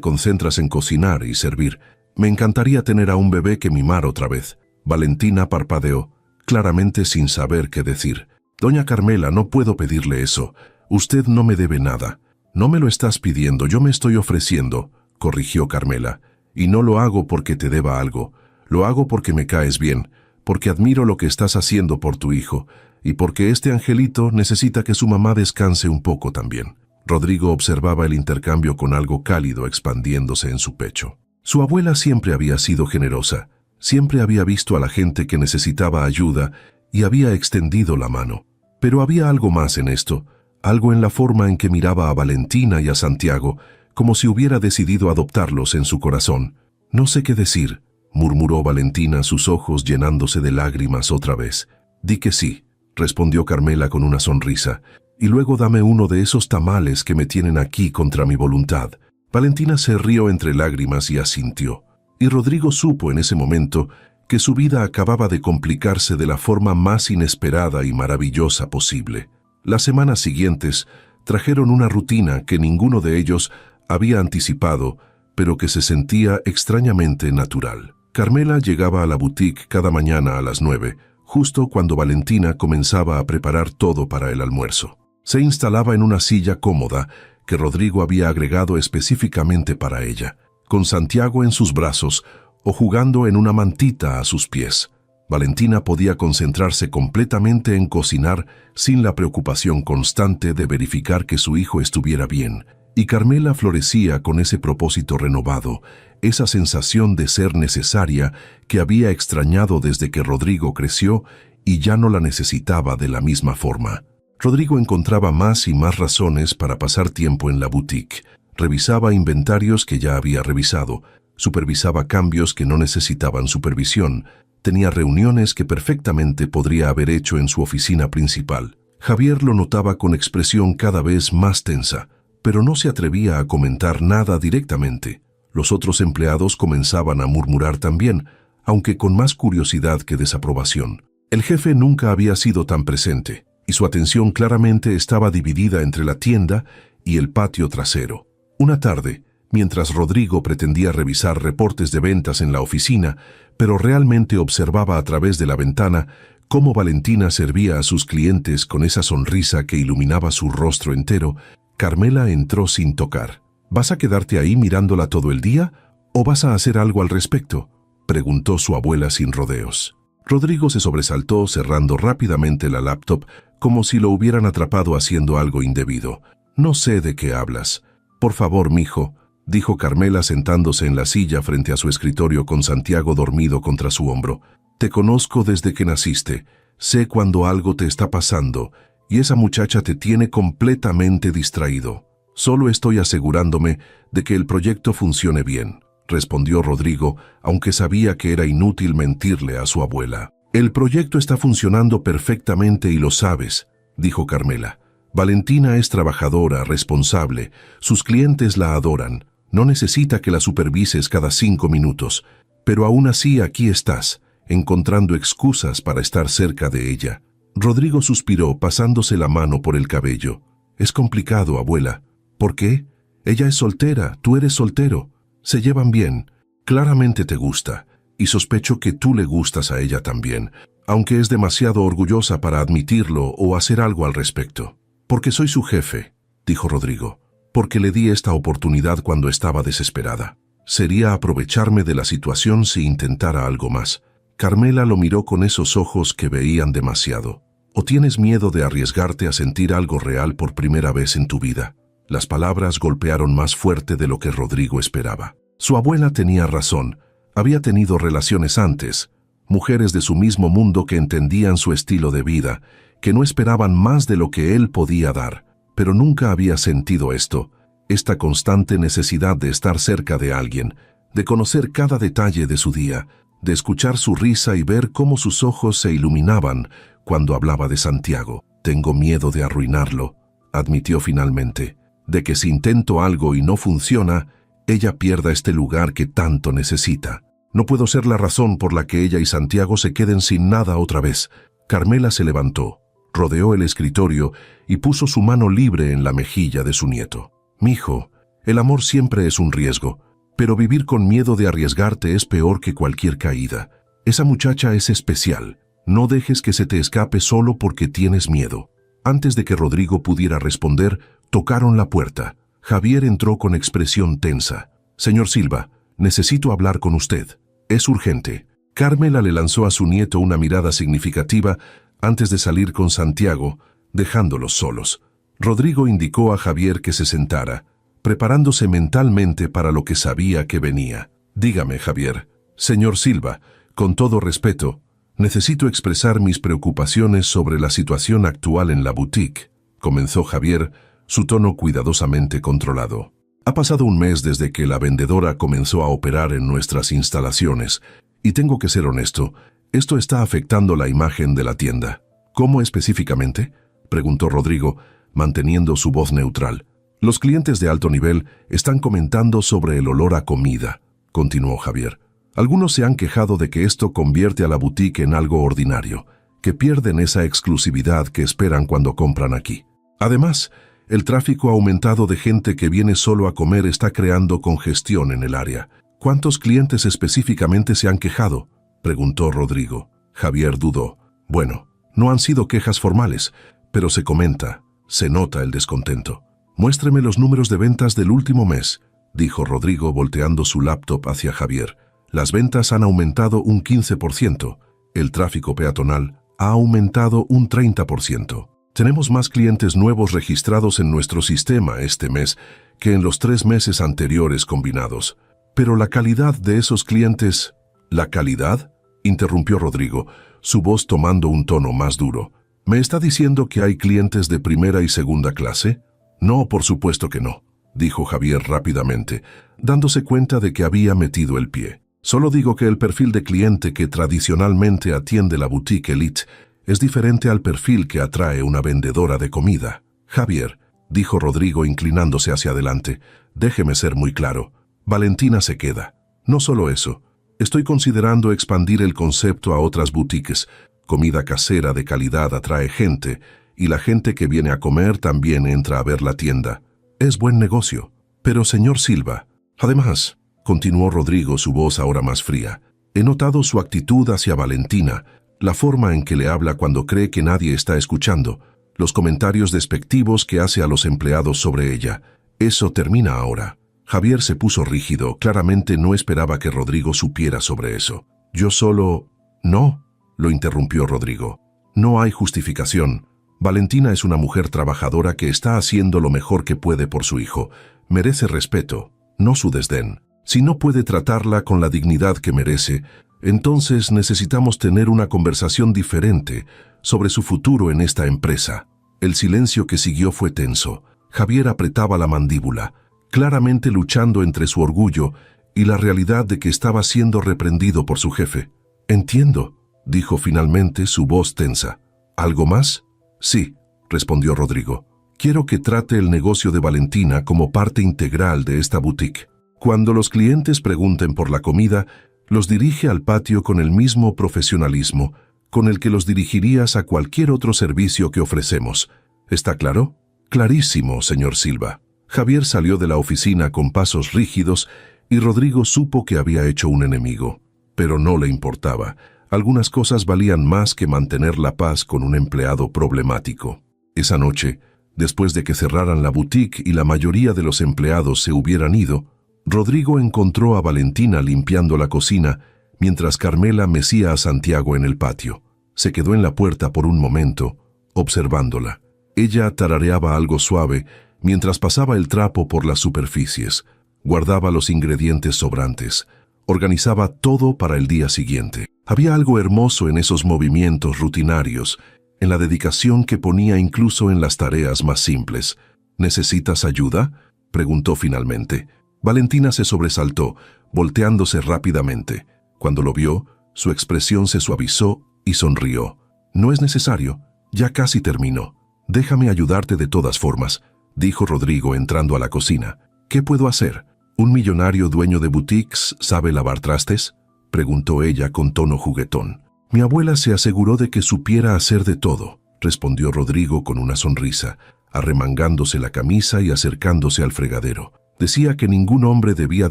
concentras en cocinar y servir. Me encantaría tener a un bebé que mimar otra vez». Valentina parpadeó, claramente sin saber qué decir. «Doña Carmela, no puedo pedirle eso. Usted no me debe nada». «No me lo estás pidiendo, yo me estoy ofreciendo», corrigió Carmela. «Y no lo hago porque te deba algo. Lo hago porque me caes bien, porque admiro lo que estás haciendo por tu hijo, y porque este angelito necesita que su mamá descanse un poco también». Rodrigo observaba el intercambio con algo cálido expandiéndose en su pecho. Su abuela siempre había sido generosa, siempre había visto a la gente que necesitaba ayuda y había extendido la mano. Pero había algo más en esto, algo en la forma en que miraba a Valentina y a Santiago, como si hubiera decidido adoptarlos en su corazón. «No sé qué decir», murmuró Valentina, sus ojos llenándose de lágrimas otra vez. «Di que sí», respondió Carmela con una sonrisa, «y luego dame uno de esos tamales que me tienen aquí contra mi voluntad». Valentina se rió entre lágrimas y asintió. Y Rodrigo supo en ese momento que su vida acababa de complicarse de la forma más inesperada y maravillosa posible. Las semanas siguientes trajeron una rutina que ninguno de ellos había anticipado, pero que se sentía extrañamente natural. Carmela llegaba a la boutique cada mañana a las 9, justo cuando Valentina comenzaba a preparar todo para el almuerzo. Se instalaba en una silla cómoda que Rodrigo había agregado específicamente para ella, con Santiago en sus brazos o jugando en una mantita a sus pies. Valentina podía concentrarse completamente en cocinar sin la preocupación constante de verificar que su hijo estuviera bien, y Carmela florecía con ese propósito renovado, esa sensación de ser necesaria que había extrañado desde que Rodrigo creció y ya no la necesitaba de la misma forma. Rodrigo encontraba más y más razones para pasar tiempo en la boutique. Revisaba inventarios que ya había revisado, supervisaba cambios que no necesitaban supervisión, tenía reuniones que perfectamente podría haber hecho en su oficina principal. Javier lo notaba con expresión cada vez más tensa, pero no se atrevía a comentar nada directamente. Los otros empleados comenzaban a murmurar también, aunque con más curiosidad que desaprobación. El jefe nunca había sido tan presente, y su atención claramente estaba dividida entre la tienda y el patio trasero. Una tarde, mientras Rodrigo pretendía revisar reportes de ventas en la oficina, pero realmente observaba a través de la ventana cómo Valentina servía a sus clientes con esa sonrisa que iluminaba su rostro entero, Carmela entró sin tocar. «¿Vas a quedarte ahí mirándola todo el día o vas a hacer algo al respecto?», preguntó su abuela sin rodeos. Rodrigo se sobresaltó cerrando rápidamente la laptop como si lo hubieran atrapado haciendo algo indebido. «No sé de qué hablas. Por favor, mijo», dijo Carmela sentándose en la silla frente a su escritorio con Santiago dormido contra su hombro. «Te conozco desde que naciste. Sé cuando algo te está pasando y esa muchacha te tiene completamente distraído. Solo estoy asegurándome de que el proyecto funcione bien», respondió Rodrigo, aunque sabía que era inútil mentirle a su abuela. «El proyecto está funcionando perfectamente y lo sabes», dijo Carmela. Valentina es trabajadora, responsable, sus clientes la adoran, no necesita que la supervises cada 5 minutos, pero aún así aquí estás, encontrando excusas para estar cerca de ella. Rodrigo suspiró pasándose la mano por el cabello. Es complicado, abuela. ¿Por qué? Ella es soltera, tú eres soltero. Se llevan bien, claramente te gusta, y sospecho que tú le gustas a ella también, aunque es demasiado orgullosa para admitirlo o hacer algo al respecto. Porque soy su jefe, dijo Rodrigo, porque le di esta oportunidad cuando estaba desesperada. Sería aprovecharme de la situación si intentara algo más. Carmela lo miró con esos ojos que veían demasiado. ¿O tienes miedo de arriesgarte a sentir algo real por primera vez en tu vida? Las palabras golpearon más fuerte de lo que Rodrigo esperaba. Su abuela tenía razón. Había tenido relaciones antes, mujeres de su mismo mundo que entendían su estilo de vida, que no esperaban más de lo que él podía dar, pero nunca había sentido esto, esta constante necesidad de estar cerca de alguien, de conocer cada detalle de su día, de escuchar su risa y ver cómo sus ojos se iluminaban cuando hablaba de Santiago. Tengo miedo de arruinarlo, admitió finalmente, de que si intento algo y no funciona, ella pierda este lugar que tanto necesita. No puedo ser la razón por la que ella y Santiago se queden sin nada otra vez. Carmela se levantó, rodeó el escritorio y puso su mano libre en la mejilla de su nieto. Mijo, el amor siempre es un riesgo, pero vivir con miedo de arriesgarte es peor que cualquier caída. Esa muchacha es especial. No dejes que se te escape solo porque tienes miedo. Antes de que Rodrigo pudiera responder, tocaron la puerta. Javier entró con expresión tensa. Señor Silva, necesito hablar con usted. Es urgente. Carmela le lanzó a su nieto una mirada significativa antes de salir con Santiago, dejándolos solos. Rodrigo indicó a Javier que se sentara, preparándose mentalmente para lo que sabía que venía. Dígame, Javier. Señor Silva, con todo respeto, necesito expresar mis preocupaciones sobre la situación actual en la boutique, comenzó Javier, su tono cuidadosamente controlado. Ha pasado un mes desde que la vendedora comenzó a operar en nuestras instalaciones, y tengo que ser honesto, esto está afectando la imagen de la tienda. ¿Cómo específicamente?, preguntó Rodrigo, manteniendo su voz neutral. Los clientes de alto nivel están comentando sobre el olor a comida, continuó Javier. Algunos se han quejado de que esto convierte a la boutique en algo ordinario, que pierden esa exclusividad que esperan cuando compran aquí. Además, el tráfico aumentado de gente que viene solo a comer está creando congestión en el área. ¿Cuántos clientes específicamente se han quejado?, preguntó Rodrigo. Javier dudó. Bueno, no han sido quejas formales, pero se comenta, se nota el descontento. Muéstreme los números de ventas del último mes, dijo Rodrigo volteando su laptop hacia Javier. Las ventas han aumentado un 15%, el tráfico peatonal ha aumentado un 30%. Tenemos más clientes nuevos registrados en nuestro sistema este mes que en los 3 meses anteriores combinados. Pero la calidad de esos clientes... ¿La calidad?, interrumpió Rodrigo, su voz tomando un tono más duro. ¿Me está diciendo que hay clientes de primera y segunda clase? No, por supuesto que no, dijo Javier rápidamente, dándose cuenta de que había metido el pie. Solo digo que el perfil de cliente que tradicionalmente atiende la boutique Elite es diferente al perfil que atrae una vendedora de comida. Javier, dijo Rodrigo inclinándose hacia adelante, déjeme ser muy claro. Valentina se queda. No solo eso, estoy considerando expandir el concepto a otras boutiques. Comida casera de calidad atrae gente, y la gente que viene a comer también entra a ver la tienda. Es buen negocio. Pero, señor Silva, además, continuó Rodrigo, su voz ahora más fría, he notado su actitud hacia Valentina, la forma en que le habla cuando cree que nadie está escuchando, los comentarios despectivos que hace a los empleados sobre ella. Eso termina ahora. Javier se puso rígido, claramente no esperaba que Rodrigo supiera sobre eso. Yo solo... No, lo interrumpió Rodrigo. No hay justificación. Valentina es una mujer trabajadora que está haciendo lo mejor que puede por su hijo. Merece respeto, no su desdén. Si no puede tratarla con la dignidad que merece, entonces necesitamos tener una conversación diferente sobre su futuro en esta empresa. El silencio que siguió fue tenso. Javier apretaba la mandíbula, claramente luchando entre su orgullo y la realidad de que estaba siendo reprendido por su jefe. Entiendo, dijo finalmente, su voz tensa. ¿Algo más? Sí, respondió Rodrigo. Quiero que trate el negocio de Valentina como parte integral de esta boutique. Cuando los clientes pregunten por la comida, los dirige al patio con el mismo profesionalismo con el que los dirigirías a cualquier otro servicio que ofrecemos. ¿Está claro? Clarísimo, señor Silva. Javier salió de la oficina con pasos rígidos y Rodrigo supo que había hecho un enemigo. Pero no le importaba. Algunas cosas valían más que mantener la paz con un empleado problemático. Esa noche, después de que cerraran la boutique y la mayoría de los empleados se hubieran ido, Rodrigo encontró a Valentina limpiando la cocina mientras Carmela mecía a Santiago en el patio. Se quedó en la puerta por un momento, observándola. Ella tarareaba algo suave mientras pasaba el trapo por las superficies, guardaba los ingredientes sobrantes, organizaba todo para el día siguiente. Había algo hermoso en esos movimientos rutinarios, en la dedicación que ponía incluso en las tareas más simples. ¿Necesitas ayuda?, preguntó finalmente. Valentina se sobresaltó, volteándose rápidamente. Cuando lo vio, su expresión se suavizó y sonrió. No es necesario, ya casi terminó. Déjame ayudarte de todas formas, dijo Rodrigo entrando a la cocina. ¿Qué puedo hacer? ¿Un millonario dueño de boutiques sabe lavar trastes?, preguntó ella con tono juguetón. Mi abuela se aseguró de que supiera hacer de todo, respondió Rodrigo con una sonrisa, arremangándose la camisa y acercándose al fregadero. Decía que ningún hombre debía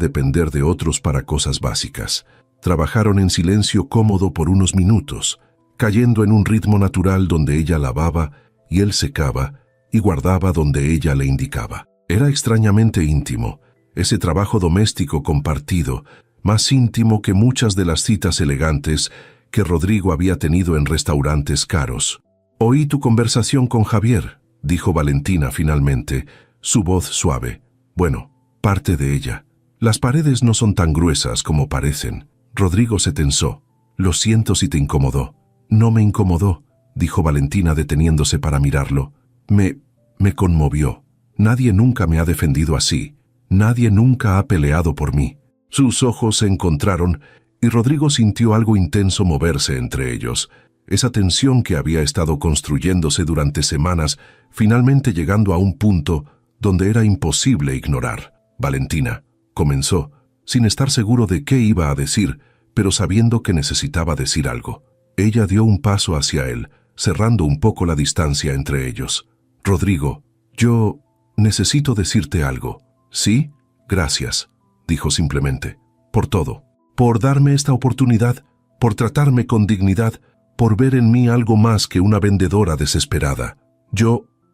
depender de otros para cosas básicas. Trabajaron en silencio cómodo por unos minutos, cayendo en un ritmo natural donde ella lavaba y él secaba y guardaba donde ella le indicaba. Era extrañamente íntimo, ese trabajo doméstico compartido, más íntimo que muchas de las citas elegantes que Rodrigo había tenido en restaurantes caros. Oí tu conversación con Javier, dijo Valentina finalmente, su voz suave. Bueno, parte de ella. Las paredes no son tan gruesas como parecen. Rodrigo se tensó. Lo siento si te incomodó. No me incomodó, dijo Valentina deteniéndose para mirarlo. Me conmovió. Nadie nunca me ha defendido así. Nadie nunca ha peleado por mí. Sus ojos se encontraron y Rodrigo sintió algo intenso moverse entre ellos. Esa tensión que había estado construyéndose durante semanas, finalmente llegando a un punto donde era imposible ignorar. Valentina, comenzó, sin estar seguro de qué iba a decir, pero sabiendo que necesitaba decir algo. Ella dio un paso hacia él, cerrando un poco la distancia entre ellos. Rodrigo, yo necesito decirte algo. ¿Sí? Gracias, dijo simplemente. Por todo. Por darme esta oportunidad, por tratarme con dignidad, por ver en mí algo más que una vendedora desesperada.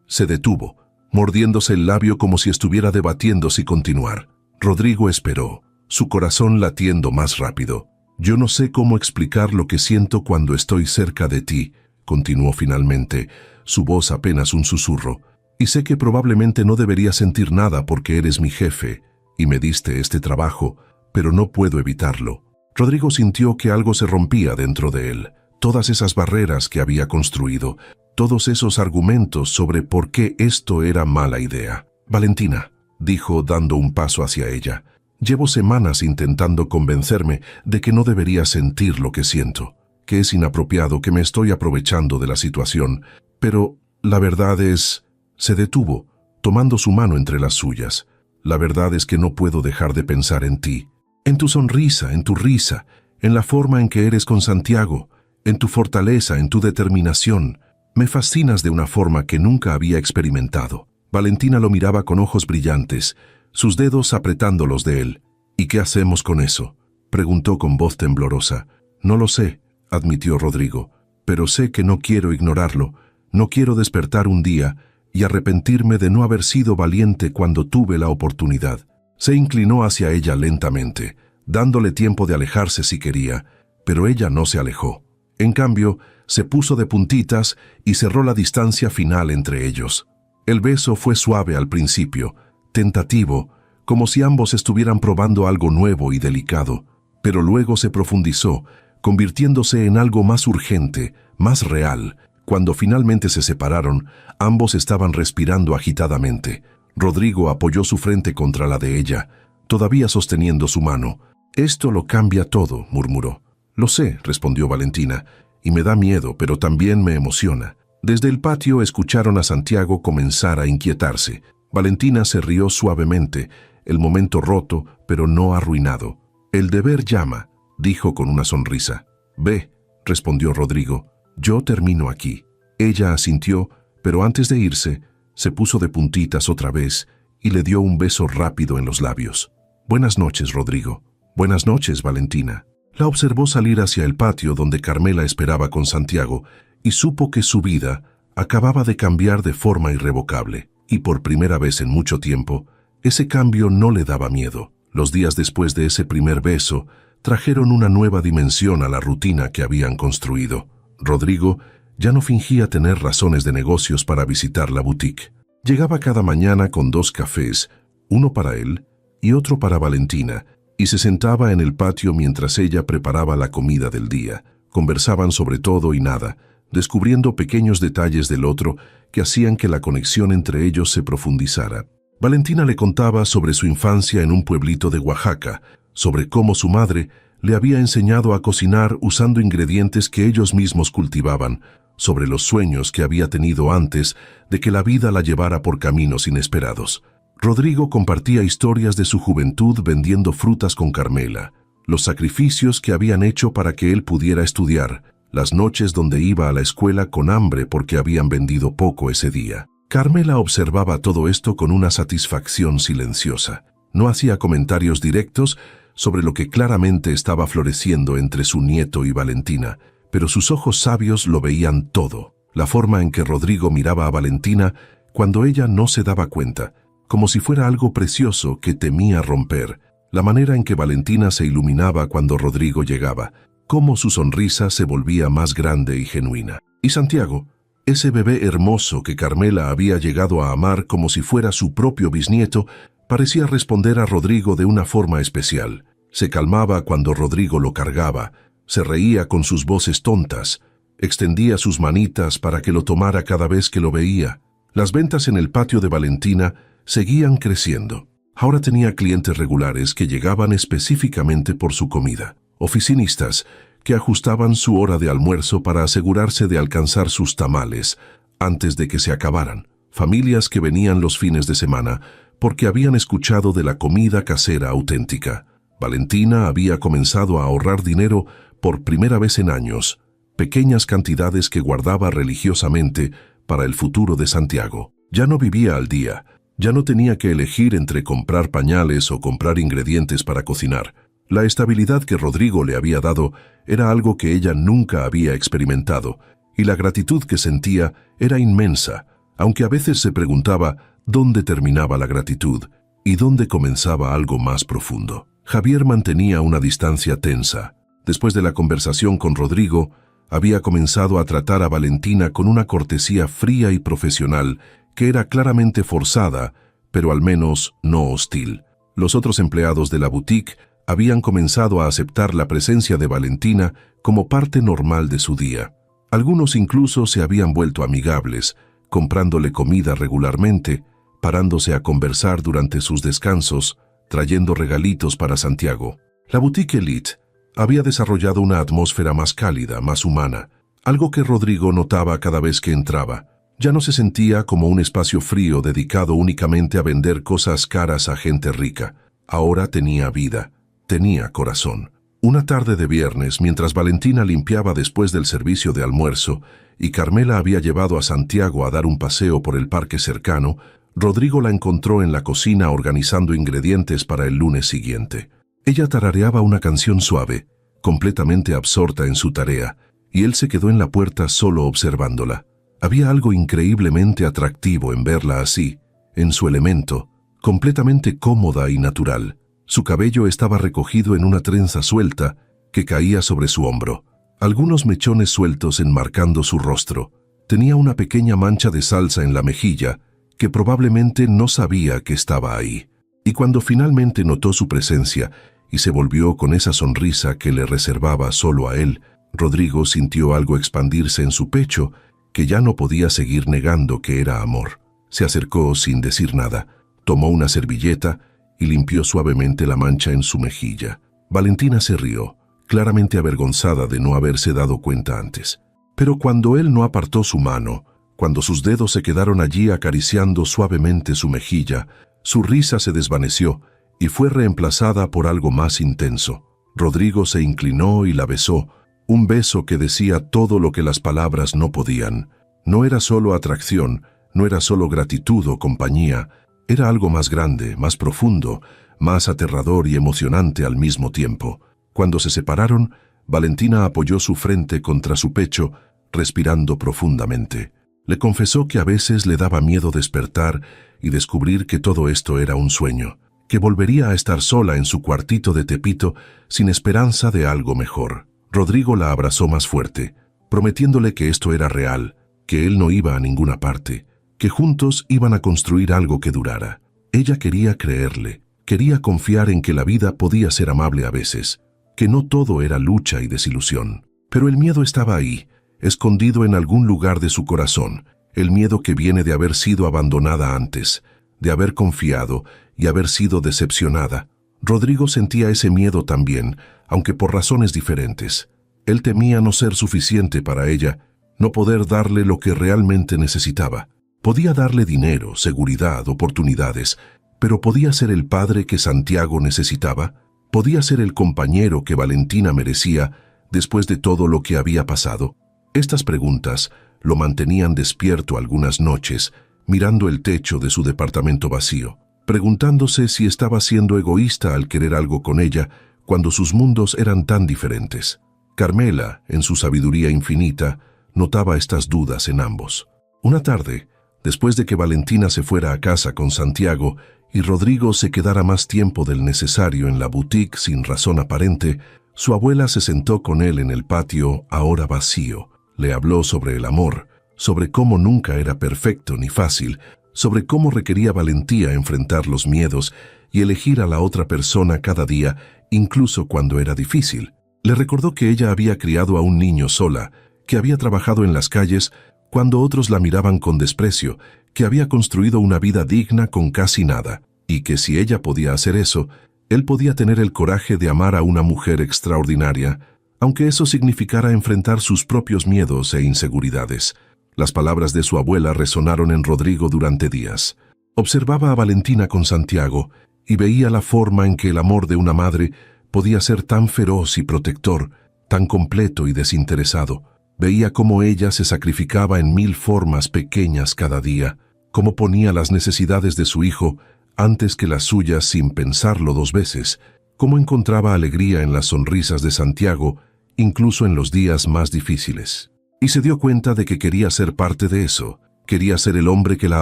Se detuvo, mordiéndose el labio como si estuviera debatiendo si continuar. Rodrigo esperó, su corazón latiendo más rápido. Yo no sé cómo explicar lo que siento cuando estoy cerca de ti, continuó finalmente, su voz apenas un susurro. Y sé que probablemente no debería sentir nada porque eres mi jefe y me diste este trabajo, pero no puedo evitarlo. Rodrigo sintió que algo se rompía dentro de él. Todas esas barreras que había construido, todos esos argumentos sobre por qué esto era mala idea. Valentina, dijo dando un paso hacia ella, llevo semanas intentando convencerme de que no debería sentir lo que siento, que es inapropiado, que me estoy aprovechando de la situación, pero la verdad es... Se detuvo, tomando su mano entre las suyas. La verdad es que no puedo dejar de pensar en ti, en tu sonrisa, en tu risa, en la forma en que eres con Santiago, en tu fortaleza, en tu determinación. Me fascinas de una forma que nunca había experimentado. Valentina lo miraba con ojos brillantes, sus dedos apretando los de él. ¿Y qué hacemos con eso?, preguntó con voz temblorosa. No lo sé, admitió Rodrigo, pero sé que no quiero ignorarlo. No quiero despertar un día y arrepentirme de no haber sido valiente cuando tuve la oportunidad. Se inclinó hacia ella lentamente, dándole tiempo de alejarse si quería, pero ella no se alejó. En cambio, se puso de puntitas y cerró la distancia final entre ellos. El beso fue suave al principio, tentativo, como si ambos estuvieran probando algo nuevo y delicado, pero luego se profundizó, convirtiéndose en algo más urgente, más real. Cuando finalmente se separaron, ambos estaban respirando agitadamente. Rodrigo apoyó su frente contra la de ella, todavía sosteniendo su mano. «Esto lo cambia todo», murmuró. «Lo sé», respondió Valentina, «y me da miedo, pero también me emociona. Desde el patio escucharon a Santiago comenzar a inquietarse. Valentina se rió suavemente, el momento roto, pero no arruinado. «El deber llama», dijo con una sonrisa. «Ve», respondió Rodrigo, «yo termino aquí». Ella asintió, pero antes de irse, se puso de puntitas otra vez y le dio un beso rápido en los labios. «Buenas noches, Rodrigo». «Buenas noches, Valentina». La observó salir hacia el patio donde Carmela esperaba con Santiago y supo que su vida acababa de cambiar de forma irrevocable. Y por primera vez en mucho tiempo, ese cambio no le daba miedo. Los días después de ese primer beso trajeron una nueva dimensión a la rutina que habían construido. Rodrigo ya no fingía tener razones de negocios para visitar la boutique. Llegaba cada mañana con 2 cafés, uno para él y otro para Valentina, y se sentaba en el patio mientras ella preparaba la comida del día. Conversaban sobre todo y nada, descubriendo pequeños detalles del otro que hacían que la conexión entre ellos se profundizara. Valentina le contaba sobre su infancia en un pueblito de Oaxaca, sobre cómo su madre le había enseñado a cocinar usando ingredientes que ellos mismos cultivaban, sobre los sueños que había tenido antes de que la vida la llevara por caminos inesperados. Rodrigo compartía historias de su juventud vendiendo frutas con Carmela, los sacrificios que habían hecho para que él pudiera estudiar, las noches donde iba a la escuela con hambre porque habían vendido poco ese día. Carmela observaba todo esto con una satisfacción silenciosa. No hacía comentarios directos sobre lo que claramente estaba floreciendo entre su nieto y Valentina, pero sus ojos sabios lo veían todo. La forma en que Rodrigo miraba a Valentina cuando ella no se daba cuenta, como si fuera algo precioso que temía romper, la manera en que Valentina se iluminaba cuando Rodrigo llegaba, cómo su sonrisa se volvía más grande y genuina. Y Santiago, ese bebé hermoso que Carmela había llegado a amar como si fuera su propio bisnieto, parecía responder a Rodrigo de una forma especial. Se calmaba cuando Rodrigo lo cargaba, se reía con sus voces tontas, extendía sus manitas para que lo tomara cada vez que lo veía. Las ventas en el patio de Valentina seguían creciendo. Ahora tenía clientes regulares que llegaban específicamente por su comida, oficinistas que ajustaban su hora de almuerzo para asegurarse de alcanzar sus tamales antes de que se acabaran, familias que venían los fines de semana porque habían escuchado de la comida casera auténtica. Valentina había comenzado a ahorrar dinero por primera vez en años, pequeñas cantidades que guardaba religiosamente para el futuro de Santiago. Ya no vivía al día, ya no tenía que elegir entre comprar pañales o comprar ingredientes para cocinar. La estabilidad que Rodrigo le había dado era algo que ella nunca había experimentado, y la gratitud que sentía era inmensa, aunque a veces se preguntaba dónde terminaba la gratitud y dónde comenzaba algo más profundo. Javier mantenía una distancia tensa. Después de la conversación con Rodrigo, había comenzado a tratar a Valentina con una cortesía fría y profesional que era claramente forzada, pero al menos no hostil. Los otros empleados de la boutique habían comenzado a aceptar la presencia de Valentina como parte normal de su día. Algunos incluso se habían vuelto amigables, comprándole comida regularmente, parándose a conversar durante sus descansos, trayendo regalitos para Santiago. La boutique Elite había desarrollado una atmósfera más cálida, más humana, algo que Rodrigo notaba cada vez que entraba. Ya no se sentía como un espacio frío dedicado únicamente a vender cosas caras a gente rica. Ahora tenía vida, tenía corazón. Una tarde de viernes, mientras Valentina limpiaba después del servicio de almuerzo y Carmela había llevado a Santiago a dar un paseo por el parque cercano, Rodrigo la encontró en la cocina organizando ingredientes para el lunes siguiente. Ella tarareaba una canción suave, completamente absorta en su tarea, y él se quedó en la puerta solo observándola. Había algo increíblemente atractivo en verla así, en su elemento, completamente cómoda y natural. Su cabello estaba recogido en una trenza suelta que caía sobre su hombro, algunos mechones sueltos enmarcando su rostro. Tenía una pequeña mancha de salsa en la mejilla que probablemente no sabía que estaba ahí. Y cuando finalmente notó su presencia y se volvió con esa sonrisa que le reservaba solo a él, Rodrigo sintió algo expandirse en su pecho que ya no podía seguir negando que era amor. Se acercó sin decir nada, tomó una servilleta y limpió suavemente la mancha en su mejilla. Valentina se rió, claramente avergonzada de no haberse dado cuenta antes. Pero cuando él no apartó su mano, cuando sus dedos se quedaron allí acariciando suavemente su mejilla, su risa se desvaneció y fue reemplazada por algo más intenso. Rodrigo se inclinó y la besó, un beso que decía todo lo que las palabras no podían. No era solo atracción, no era solo gratitud o compañía, era algo más grande, más profundo, más aterrador y emocionante al mismo tiempo. Cuando se separaron, Valentina apoyó su frente contra su pecho, respirando profundamente. Le confesó que a veces le daba miedo despertar y descubrir que todo esto era un sueño, que volvería a estar sola en su cuartito de Tepito sin esperanza de algo mejor. Rodrigo la abrazó más fuerte, prometiéndole que esto era real, que él no iba a ninguna parte, que juntos iban a construir algo que durara. Ella quería creerle, quería confiar en que la vida podía ser amable a veces, que no todo era lucha y desilusión. Pero el miedo estaba ahí, escondido en algún lugar de su corazón, el miedo que viene de haber sido abandonada antes, de haber confiado y haber sido decepcionada. Rodrigo sentía ese miedo también, aunque por razones diferentes. Él temía no ser suficiente para ella, no poder darle lo que realmente necesitaba. Podía darle dinero, seguridad, oportunidades, pero ¿podía ser el padre que Santiago necesitaba? ¿Podía ser el compañero que Valentina merecía después de todo lo que había pasado? Estas preguntas lo mantenían despierto algunas noches, mirando el techo de su departamento vacío, preguntándose si estaba siendo egoísta al querer algo con ella cuando sus mundos eran tan diferentes. Carmela, en su sabiduría infinita, notaba estas dudas en ambos. Una tarde, después de que Valentina se fuera a casa con Santiago y Rodrigo se quedara más tiempo del necesario en la boutique sin razón aparente, su abuela se sentó con él en el patio, ahora vacío. Le habló sobre el amor, sobre cómo nunca era perfecto ni fácil, sobre cómo requería valentía enfrentar los miedos y elegir a la otra persona cada día, incluso cuando era difícil. Le recordó que ella había criado a un niño sola, que había trabajado en las calles cuando otros la miraban con desprecio, que había construido una vida digna con casi nada, y que si ella podía hacer eso, él podía tener el coraje de amar a una mujer extraordinaria, aunque eso significara enfrentar sus propios miedos e inseguridades. Las palabras de su abuela resonaron en Rodrigo durante días. Observaba a Valentina con Santiago y veía la forma en que el amor de una madre podía ser tan feroz y protector, tan completo y desinteresado. Veía cómo ella se sacrificaba en 1000 formas pequeñas cada día, cómo ponía las necesidades de su hijo antes que las suyas sin pensarlo 2 veces, cómo encontraba alegría en las sonrisas de Santiago, incluso en los días más difíciles. Y se dio cuenta de que quería ser parte de eso, quería ser el hombre que la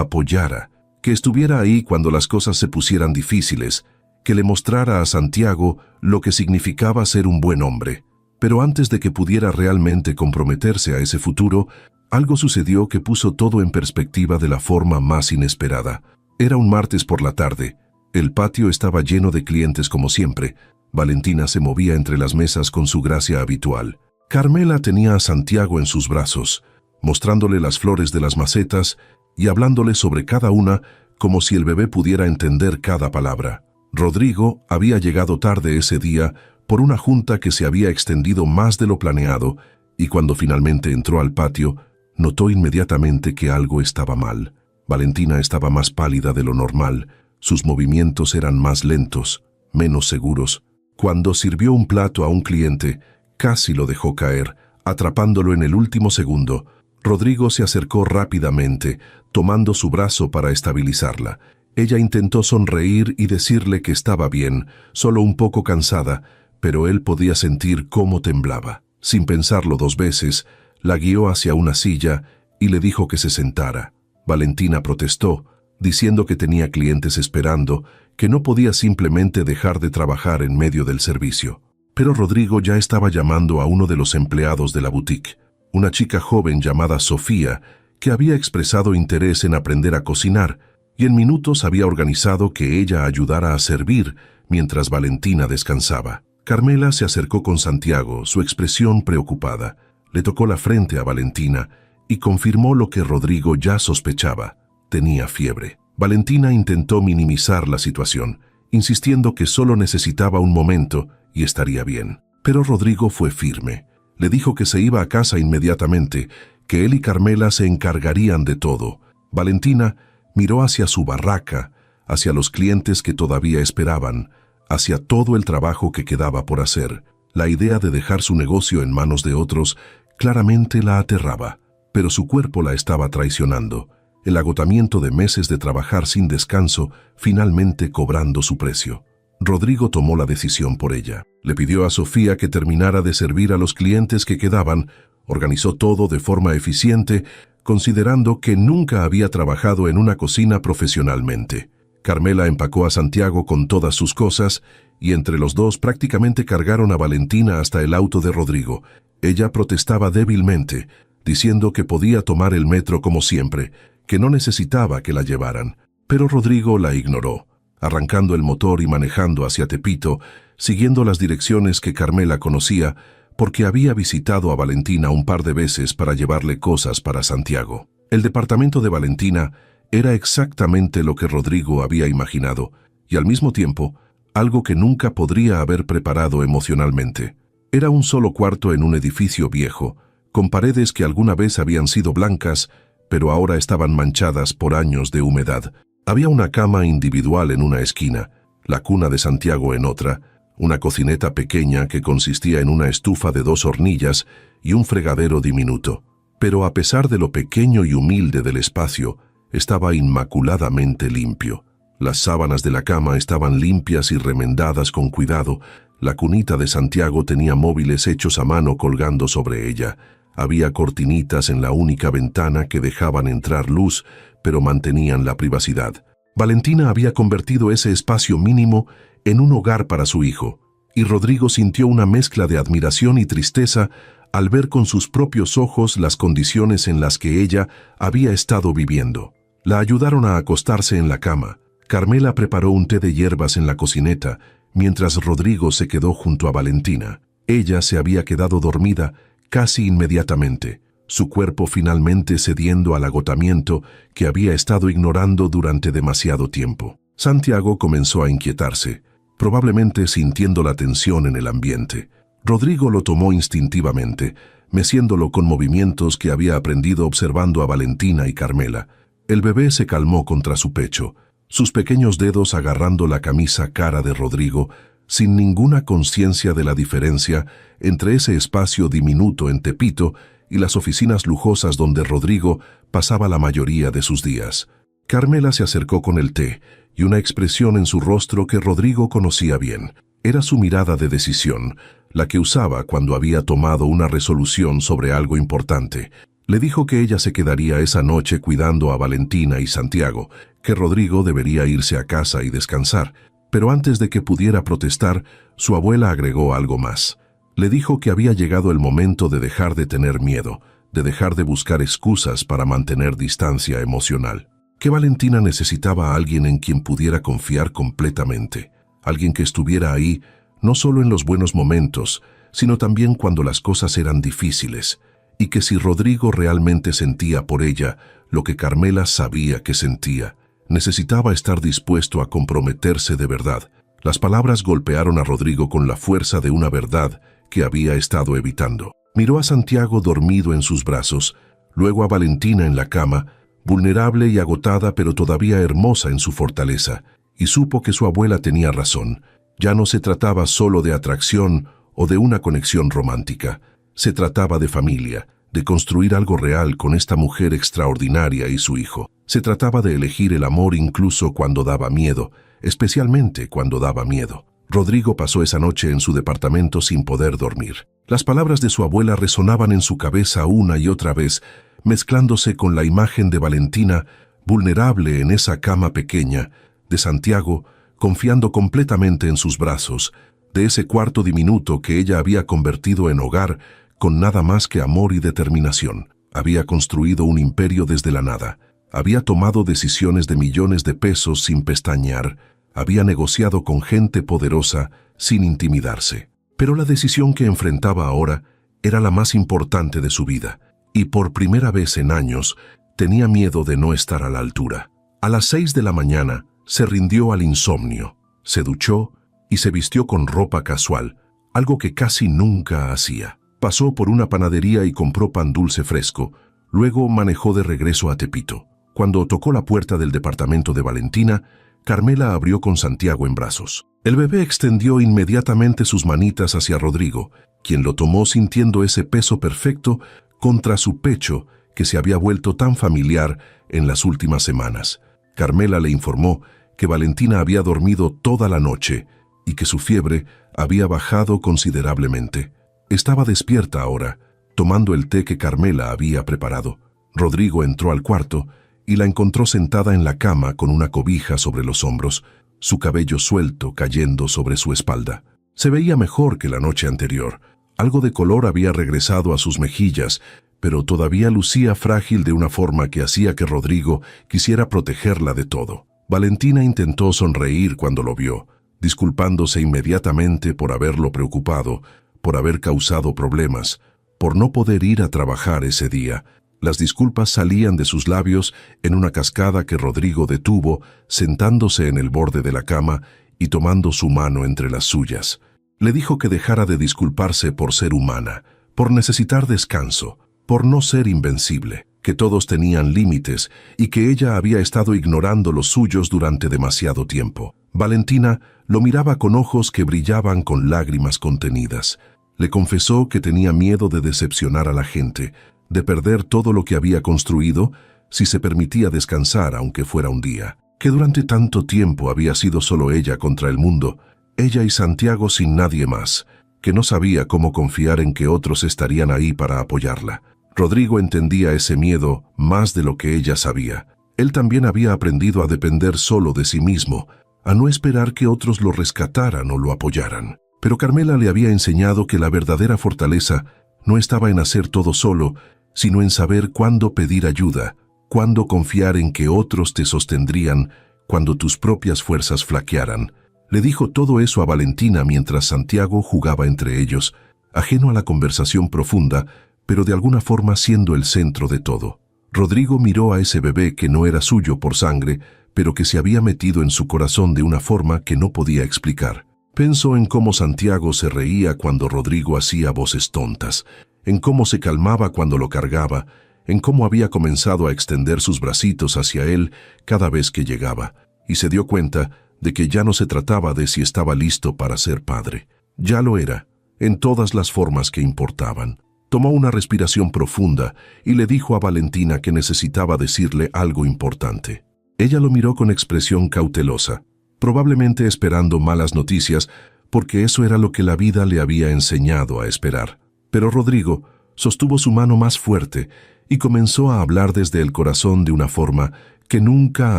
apoyara, que estuviera ahí cuando las cosas se pusieran difíciles, que le mostrara a Santiago lo que significaba ser un buen hombre. Pero antes de que pudiera realmente comprometerse a ese futuro, algo sucedió que puso todo en perspectiva de la forma más inesperada. Era un martes por la tarde. El patio estaba lleno de clientes como siempre. Valentina se movía entre las mesas con su gracia habitual. Carmela tenía a Santiago en sus brazos, mostrándole las flores de las macetas y hablándole sobre cada una como si el bebé pudiera entender cada palabra. Rodrigo había llegado tarde ese día por una junta que se había extendido más de lo planeado, y cuando finalmente entró al patio, notó inmediatamente que algo estaba mal. Valentina estaba más pálida de lo normal, sus movimientos eran más lentos, menos seguros. Cuando sirvió un plato a un cliente, casi lo dejó caer, atrapándolo en el último segundo. Rodrigo se acercó rápidamente, tomando su brazo para estabilizarla. Ella intentó sonreír y decirle que estaba bien, solo un poco cansada, pero él podía sentir cómo temblaba. Sin pensarlo 2 veces, la guió hacia una silla y le dijo que se sentara. Valentina protestó, diciendo que tenía clientes esperando, que no podía simplemente dejar de trabajar en medio del servicio. Pero Rodrigo ya estaba llamando a uno de los empleados de la boutique, una chica joven llamada Sofía, que había expresado interés en aprender a cocinar, y en minutos había organizado que ella ayudara a servir mientras Valentina descansaba. Carmela se acercó con Santiago, su expresión preocupada. Le tocó la frente a Valentina y confirmó lo que Rodrigo ya sospechaba. Tenía fiebre. Valentina intentó minimizar la situación, insistiendo que solo necesitaba un momento y estaría bien. Pero Rodrigo fue firme. Le dijo que se iba a casa inmediatamente, que él y Carmela se encargarían de todo. Valentina miró hacia su barraca, hacia los clientes que todavía esperaban, hacia todo el trabajo que quedaba por hacer. La idea de dejar su negocio en manos de otros claramente la aterraba, pero su cuerpo la estaba traicionando. El agotamiento de meses de trabajar sin descanso, finalmente cobrando su precio. Rodrigo tomó la decisión por ella. Le pidió a Sofía que terminara de servir a los clientes que quedaban, organizó todo de forma eficiente, considerando que nunca había trabajado en una cocina profesionalmente. Carmela empacó a Santiago con todas sus cosas y entre los dos prácticamente cargaron a Valentina hasta el auto de Rodrigo. Ella protestaba débilmente, diciendo que podía tomar el metro como siempre, que no necesitaba que la llevaran. Pero Rodrigo la ignoró, arrancando el motor y manejando hacia Tepito, siguiendo las direcciones que Carmela conocía, porque había visitado a Valentina un par de veces para llevarle cosas para Santiago. El departamento de Valentina era exactamente lo que Rodrigo había imaginado, y al mismo tiempo, algo que nunca podría haber preparado emocionalmente. Era un solo cuarto en un edificio viejo, con paredes que alguna vez habían sido blancas, pero ahora estaban manchadas por años de humedad. Había una cama individual en una esquina, la cuna de Santiago en otra, una cocineta pequeña que consistía en una estufa de 2 hornillas y un fregadero diminuto. Pero a pesar de lo pequeño y humilde del espacio, estaba inmaculadamente limpio. Las sábanas de la cama estaban limpias y remendadas con cuidado. La cunita de Santiago tenía móviles hechos a mano colgando sobre ella. Había cortinitas en la única ventana que dejaban entrar luz, pero mantenían la privacidad. Valentina había convertido ese espacio mínimo en un hogar para su hijo, y Rodrigo sintió una mezcla de admiración y tristeza al ver con sus propios ojos las condiciones en las que ella había estado viviendo. La ayudaron a acostarse en la cama. Carmela preparó un té de hierbas en la cocineta, mientras Rodrigo se quedó junto a Valentina. Ella se había quedado dormida casi inmediatamente, su cuerpo finalmente cediendo al agotamiento que había estado ignorando durante demasiado tiempo. Santiago comenzó a inquietarse, probablemente sintiendo la tensión en el ambiente. Rodrigo lo tomó instintivamente, meciéndolo con movimientos que había aprendido observando a Valentina y Carmela. El bebé se calmó contra su pecho, sus pequeños dedos agarrando la camisa cara de Rodrigo, sin ninguna conciencia de la diferencia entre ese espacio diminuto en Tepito y las oficinas lujosas donde Rodrigo pasaba la mayoría de sus días. Carmela se acercó con el té y una expresión en su rostro que Rodrigo conocía bien. Era su mirada de decisión, la que usaba cuando había tomado una resolución sobre algo importante. Le dijo que ella se quedaría esa noche cuidando a Valentina y Santiago, que Rodrigo debería irse a casa y descansar. Pero antes de que pudiera protestar, su abuela agregó algo más. Le dijo que había llegado el momento de dejar de tener miedo, de dejar de buscar excusas para mantener distancia emocional. Que Valentina necesitaba a alguien en quien pudiera confiar completamente, alguien que estuviera ahí no solo en los buenos momentos, sino también cuando las cosas eran difíciles, y que si Rodrigo realmente sentía por ella lo que Carmela sabía que sentía, necesitaba estar dispuesto a comprometerse de verdad. Las palabras golpearon a Rodrigo con la fuerza de una verdad que había estado evitando. Miró a Santiago dormido en sus brazos, luego a Valentina en la cama, vulnerable y agotada pero todavía hermosa en su fortaleza, y supo que su abuela tenía razón. Ya no se trataba solo de atracción o de una conexión romántica. Se trataba de familia, de construir algo real con esta mujer extraordinaria y su hijo. Se trataba de elegir el amor incluso cuando daba miedo, especialmente cuando daba miedo. Rodrigo pasó esa noche en su departamento sin poder dormir. Las palabras de su abuela resonaban en su cabeza una y otra vez, mezclándose con la imagen de Valentina, vulnerable en esa cama pequeña, de Santiago, confiando completamente en sus brazos, de ese cuarto diminuto que ella había convertido en hogar con nada más que amor y determinación. Había construido un imperio desde la nada. Había tomado decisiones de millones de pesos sin pestañear. Había negociado con gente poderosa sin intimidarse. Pero la decisión que enfrentaba ahora era la más importante de su vida, y por primera vez en años tenía miedo de no estar a la altura. A las 6 de la mañana se rindió al insomnio, se duchó y se vistió con ropa casual, algo que casi nunca hacía. Pasó por una panadería y compró pan dulce fresco. Luego manejó de regreso a Tepito. Cuando tocó la puerta del departamento de Valentina, Carmela abrió con Santiago en brazos. El bebé extendió inmediatamente sus manitas hacia Rodrigo, quien lo tomó sintiendo ese peso perfecto contra su pecho que se había vuelto tan familiar en las últimas semanas. Carmela le informó que Valentina había dormido toda la noche y que su fiebre había bajado considerablemente. Estaba despierta ahora, tomando el té que Carmela había preparado. Rodrigo entró al cuarto y la encontró sentada en la cama con una cobija sobre los hombros, su cabello suelto cayendo sobre su espalda. Se veía mejor que la noche anterior. Algo de color había regresado a sus mejillas, pero todavía lucía frágil de una forma que hacía que Rodrigo quisiera protegerla de todo. Valentina intentó sonreír cuando lo vio, disculpándose inmediatamente por haberlo preocupado, por haber causado problemas, por no poder ir a trabajar ese día. Las disculpas salían de sus labios en una cascada que Rodrigo detuvo, sentándose en el borde de la cama y tomando su mano entre las suyas. Le dijo que dejara de disculparse por ser humana, por necesitar descanso, por no ser invencible, que todos tenían límites y que ella había estado ignorando los suyos durante demasiado tiempo. Valentina lo miraba con ojos que brillaban con lágrimas contenidas. Le confesó que tenía miedo de decepcionar a la gente, de perder todo lo que había construido si se permitía descansar aunque fuera un día, que durante tanto tiempo había sido solo ella contra el mundo, ella y Santiago sin nadie más, que no sabía cómo confiar en que otros estarían ahí para apoyarla. Rodrigo entendía ese miedo más de lo que ella sabía. Él también había aprendido a depender solo de sí mismo, a no esperar que otros lo rescataran o lo apoyaran. Pero Carmela le había enseñado que la verdadera fortaleza no estaba en hacer todo solo, sino en saber cuándo pedir ayuda, cuándo confiar en que otros te sostendrían cuando tus propias fuerzas flaquearan. Le dijo todo eso a Valentina mientras Santiago jugaba entre ellos, ajeno a la conversación profunda, pero de alguna forma siendo el centro de todo. Rodrigo miró a ese bebé que no era suyo por sangre, pero que se había metido en su corazón de una forma que no podía explicar. Pensó en cómo Santiago se reía cuando Rodrigo hacía voces tontas, en cómo se calmaba cuando lo cargaba, en cómo había comenzado a extender sus bracitos hacia él cada vez que llegaba, y se dio cuenta de que ya no se trataba de si estaba listo para ser padre. Ya lo era, en todas las formas que importaban. Tomó una respiración profunda y le dijo a Valentina que necesitaba decirle algo importante. Ella lo miró con expresión cautelosa, probablemente esperando malas noticias, porque eso era lo que la vida le había enseñado a esperar. Pero Rodrigo sostuvo su mano más fuerte y comenzó a hablar desde el corazón de una forma que nunca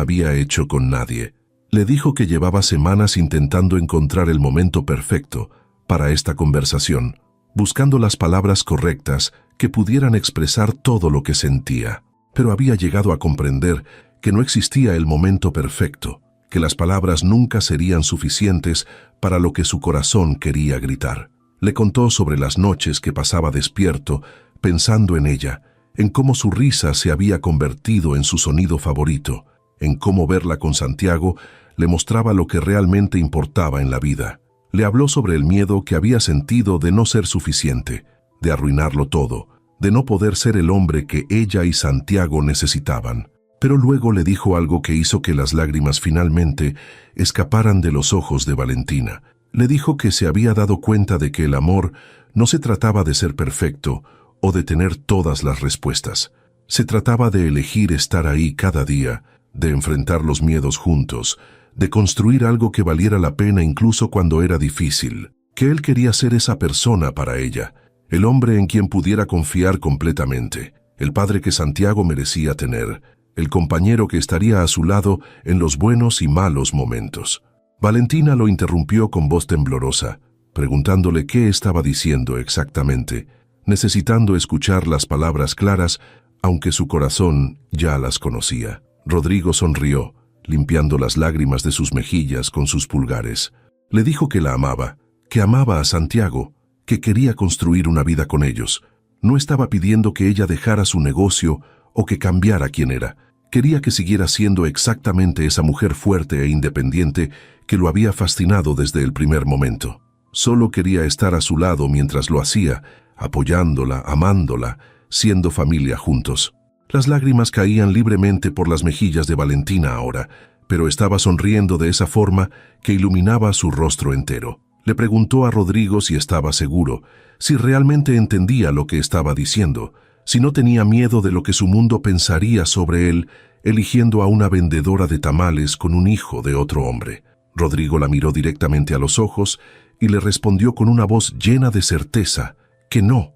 había hecho con nadie. Le dijo que llevaba semanas intentando encontrar el momento perfecto para esta conversación, buscando las palabras correctas que pudieran expresar todo lo que sentía, pero había llegado a comprender que no existía el momento perfecto, que las palabras nunca serían suficientes para lo que su corazón quería gritar. Le contó sobre las noches que pasaba despierto, pensando en ella, en cómo su risa se había convertido en su sonido favorito, en cómo verla con Santiago le mostraba lo que realmente importaba en la vida. Le habló sobre el miedo que había sentido de no ser suficiente, de arruinarlo todo, de no poder ser el hombre que ella y Santiago necesitaban. Pero luego le dijo algo que hizo que las lágrimas finalmente escaparan de los ojos de Valentina. Le dijo que se había dado cuenta de que el amor no se trataba de ser perfecto o de tener todas las respuestas. Se trataba de elegir estar ahí cada día, de enfrentar los miedos juntos, de construir algo que valiera la pena incluso cuando era difícil, que él quería ser esa persona para ella, el hombre en quien pudiera confiar completamente, el padre que Santiago merecía tener, el compañero que estaría a su lado en los buenos y malos momentos. Valentina lo interrumpió con voz temblorosa, preguntándole qué estaba diciendo exactamente, necesitando escuchar las palabras claras, aunque su corazón ya las conocía. Rodrigo sonrió, limpiando las lágrimas de sus mejillas con sus pulgares. Le dijo que la amaba, que amaba a Santiago, que quería construir una vida con ellos. No estaba pidiendo que ella dejara su negocio o que cambiara quién era. Quería que siguiera siendo exactamente esa mujer fuerte e independiente que lo había fascinado desde el primer momento. Solo quería estar a su lado mientras lo hacía, apoyándola, amándola, siendo familia juntos. Las lágrimas caían libremente por las mejillas de Valentina ahora, pero estaba sonriendo de esa forma que iluminaba su rostro entero. Le preguntó a Rodrigo si estaba seguro, si realmente entendía lo que estaba diciendo, si no tenía miedo de lo que su mundo pensaría sobre él, eligiendo a una vendedora de tamales con un hijo de otro hombre. Rodrigo la miró directamente a los ojos y le respondió con una voz llena de certeza que no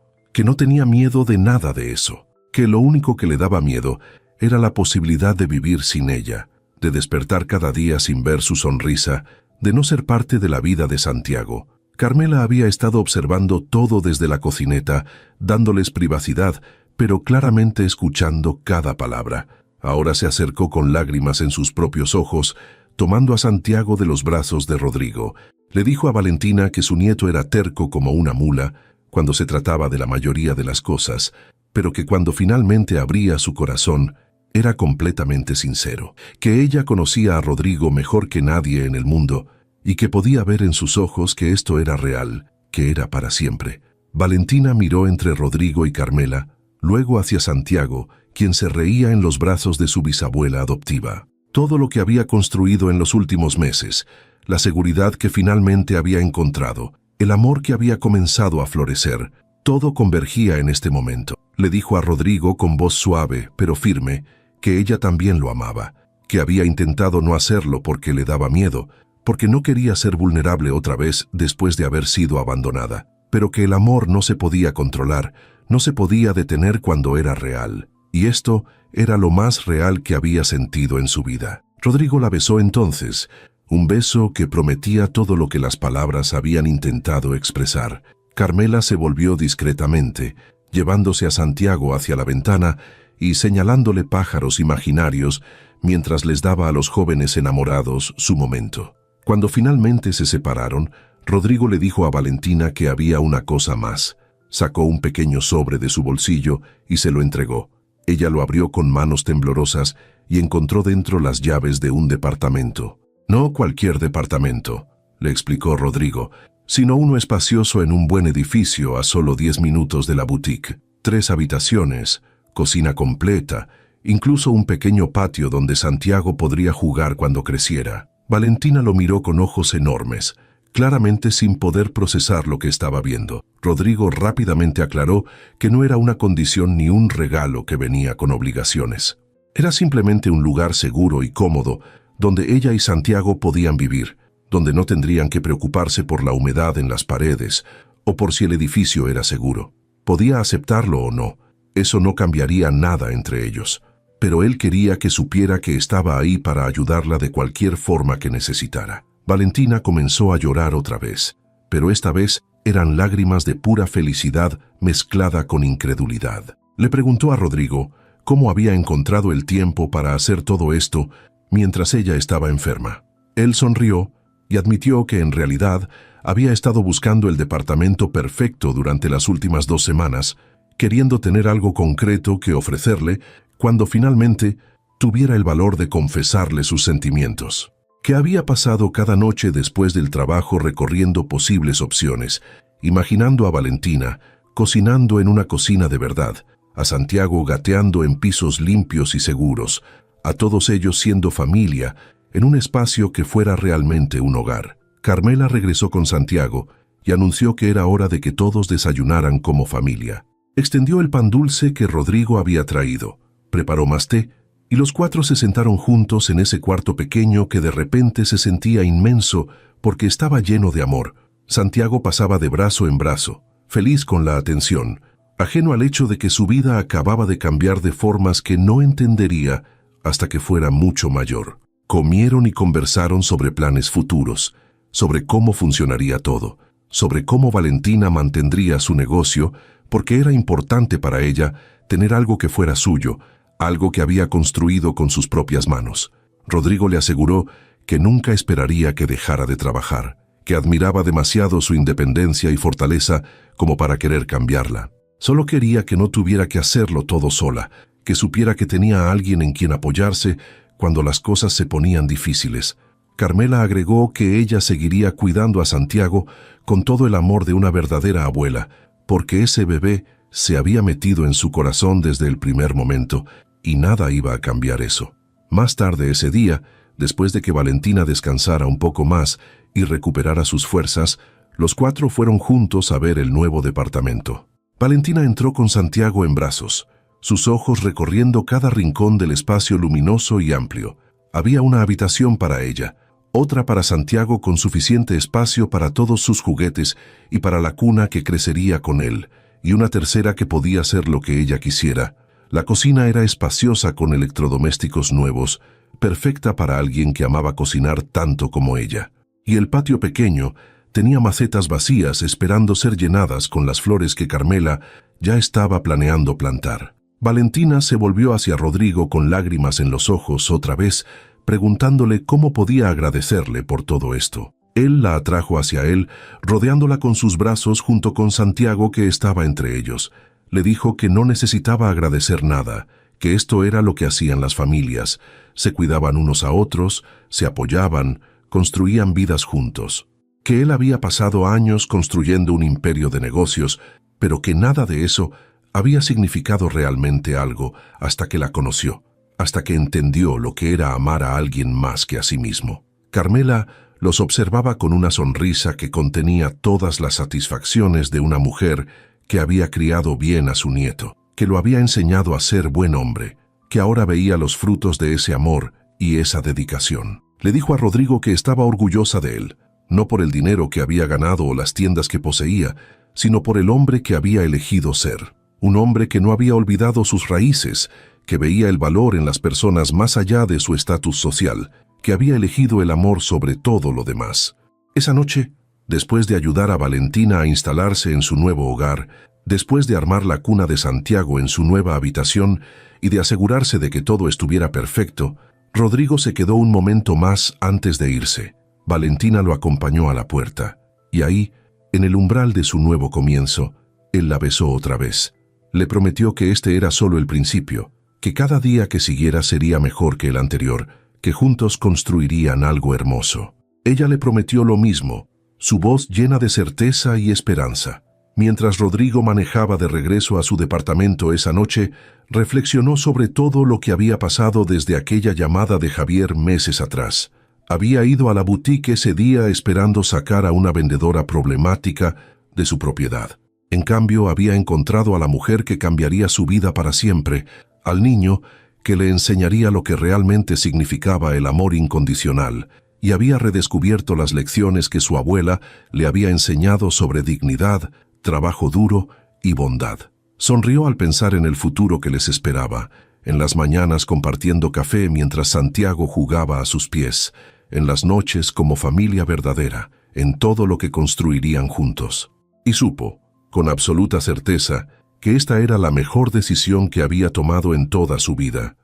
tenía miedo de nada de eso, que lo único que le daba miedo era la posibilidad de vivir sin ella, de despertar cada día sin ver su sonrisa, de no ser parte de la vida de Santiago. Carmela había estado observando todo desde la cocineta, dándoles privacidad, pero claramente escuchando cada palabra. Ahora se acercó con lágrimas en sus propios ojos, tomando a Santiago de los brazos de Rodrigo. Le dijo a Valentina que su nieto era terco como una mula cuando se trataba de la mayoría de las cosas, pero que cuando finalmente abría su corazón, era completamente sincero, que ella conocía a Rodrigo mejor que nadie en el mundo y que podía ver en sus ojos que esto era real, que era para siempre. Valentina miró entre Rodrigo y Carmela, luego hacia Santiago, quien se reía en los brazos de su bisabuela adoptiva. Todo lo que había construido en los últimos meses, la seguridad que finalmente había encontrado, el amor que había comenzado a florecer, todo convergía en este momento. Le dijo a Rodrigo con voz suave pero firme que ella también lo amaba, que había intentado no hacerlo porque le daba miedo, porque no quería ser vulnerable otra vez después de haber sido abandonada, pero que el amor no se podía controlar, no se podía detener cuando era real, y esto era lo más real que había sentido en su vida. Rodrigo la besó entonces, un beso que prometía todo lo que las palabras habían intentado expresar. Carmela se volvió discretamente, llevándose a Santiago hacia la ventana y señalándole pájaros imaginarios mientras les daba a los jóvenes enamorados su momento. Cuando finalmente se separaron, Rodrigo le dijo a Valentina que había una cosa más. Sacó un pequeño sobre de su bolsillo y se lo entregó. Ella lo abrió con manos temblorosas y encontró dentro las llaves de un departamento. No cualquier departamento, le explicó Rodrigo, sino uno espacioso en un buen edificio a solo 10 minutos de la boutique. 3 habitaciones, cocina completa, incluso un pequeño patio donde Santiago podría jugar cuando creciera. Valentina lo miró con ojos enormes, claramente sin poder procesar lo que estaba viendo. Rodrigo rápidamente aclaró que no era una condición ni un regalo que venía con obligaciones. Era simplemente un lugar seguro y cómodo donde ella y Santiago podían vivir, donde no tendrían que preocuparse por la humedad en las paredes o por si el edificio era seguro. Podía aceptarlo o no, eso no cambiaría nada entre ellos, pero él quería que supiera que estaba ahí para ayudarla de cualquier forma que necesitara. Valentina comenzó a llorar otra vez, pero esta vez eran lágrimas de pura felicidad mezclada con incredulidad. Le preguntó a Rodrigo cómo había encontrado el tiempo para hacer todo esto mientras ella estaba enferma. Él sonrió y admitió que en realidad había estado buscando el departamento perfecto durante las últimas 2 semanas, queriendo tener algo concreto que ofrecerle cuando finalmente tuviera el valor de confesarle sus sentimientos. Que había pasado cada noche después del trabajo recorriendo posibles opciones, imaginando a Valentina cocinando en una cocina de verdad, a Santiago gateando en pisos limpios y seguros, a todos ellos siendo familia, en un espacio que fuera realmente un hogar. Carmela regresó con Santiago y anunció que era hora de que todos desayunaran como familia. Extendió el pan dulce que Rodrigo había traído, preparó más té, y los 4 se sentaron juntos en ese cuarto pequeño que de repente se sentía inmenso porque estaba lleno de amor. Santiago pasaba de brazo en brazo, feliz con la atención, ajeno al hecho de que su vida acababa de cambiar de formas que no entendería hasta que fuera mucho mayor. Comieron y conversaron sobre planes futuros, sobre cómo funcionaría todo, sobre cómo Valentina mantendría su negocio, porque era importante para ella tener algo que fuera suyo, algo que había construido con sus propias manos. Rodrigo le aseguró que nunca esperaría que dejara de trabajar, que admiraba demasiado su independencia y fortaleza como para querer cambiarla. Solo quería que no tuviera que hacerlo todo sola, que supiera que tenía a alguien en quien apoyarse cuando las cosas se ponían difíciles. Carmela agregó que ella seguiría cuidando a Santiago con todo el amor de una verdadera abuela, porque ese bebé se había metido en su corazón desde el primer momento y nada iba a cambiar eso. Más tarde ese día, después de que Valentina descansara un poco más y recuperara sus fuerzas, los cuatro fueron juntos a ver el nuevo departamento. Valentina entró con Santiago en brazos, sus ojos recorriendo cada rincón del espacio luminoso y amplio. Había una habitación para ella, otra para Santiago con suficiente espacio para todos sus juguetes y para la cuna que crecería con él, y una tercera que podía hacer lo que ella quisiera. La cocina era espaciosa con electrodomésticos nuevos, perfecta para alguien que amaba cocinar tanto como ella. Y el patio pequeño tenía macetas vacías esperando ser llenadas con las flores que Carmela ya estaba planeando plantar. Valentina se volvió hacia Rodrigo con lágrimas en los ojos otra vez, preguntándole cómo podía agradecerle por todo esto. Él la atrajo hacia él, rodeándola con sus brazos junto con Santiago que estaba entre ellos. Le dijo que no necesitaba agradecer nada, que esto era lo que hacían las familias. Se cuidaban unos a otros, se apoyaban, construían vidas juntos. Que él había pasado años construyendo un imperio de negocios, pero que nada de eso había significado realmente algo hasta que la conoció, hasta que entendió lo que era amar a alguien más que a sí mismo. Carmela los observaba con una sonrisa que contenía todas las satisfacciones de una mujer que había criado bien a su nieto, que lo había enseñado a ser buen hombre, que ahora veía los frutos de ese amor y esa dedicación. Le dijo a Rodrigo que estaba orgullosa de él, no por el dinero que había ganado o las tiendas que poseía, sino por el hombre que había elegido ser. Un hombre que no había olvidado sus raíces, que veía el valor en las personas más allá de su estatus social, que había elegido el amor sobre todo lo demás. Esa noche, después de ayudar a Valentina a instalarse en su nuevo hogar, después de armar la cuna de Santiago en su nueva habitación y de asegurarse de que todo estuviera perfecto, Rodrigo se quedó un momento más antes de irse. Valentina lo acompañó a la puerta, y ahí, en el umbral de su nuevo comienzo, él la besó otra vez. Le prometió que este era solo el principio, que cada día que siguiera sería mejor que el anterior, que juntos construirían algo hermoso. Ella le prometió lo mismo, su voz llena de certeza y esperanza. Mientras Rodrigo manejaba de regreso a su departamento esa noche, reflexionó sobre todo lo que había pasado desde aquella llamada de Javier meses atrás. Había ido a la boutique ese día esperando sacar a una vendedora problemática de su propiedad. En cambio, había encontrado a la mujer que cambiaría su vida para siempre, al niño que le enseñaría lo que realmente significaba el amor incondicional, y había redescubierto las lecciones que su abuela le había enseñado sobre dignidad, trabajo duro y bondad. Sonrió al pensar en el futuro que les esperaba, en las mañanas compartiendo café mientras Santiago jugaba a sus pies, en las noches como familia verdadera, en todo lo que construirían juntos. Y supo, con absoluta certeza, que esta era la mejor decisión que había tomado en toda su vida.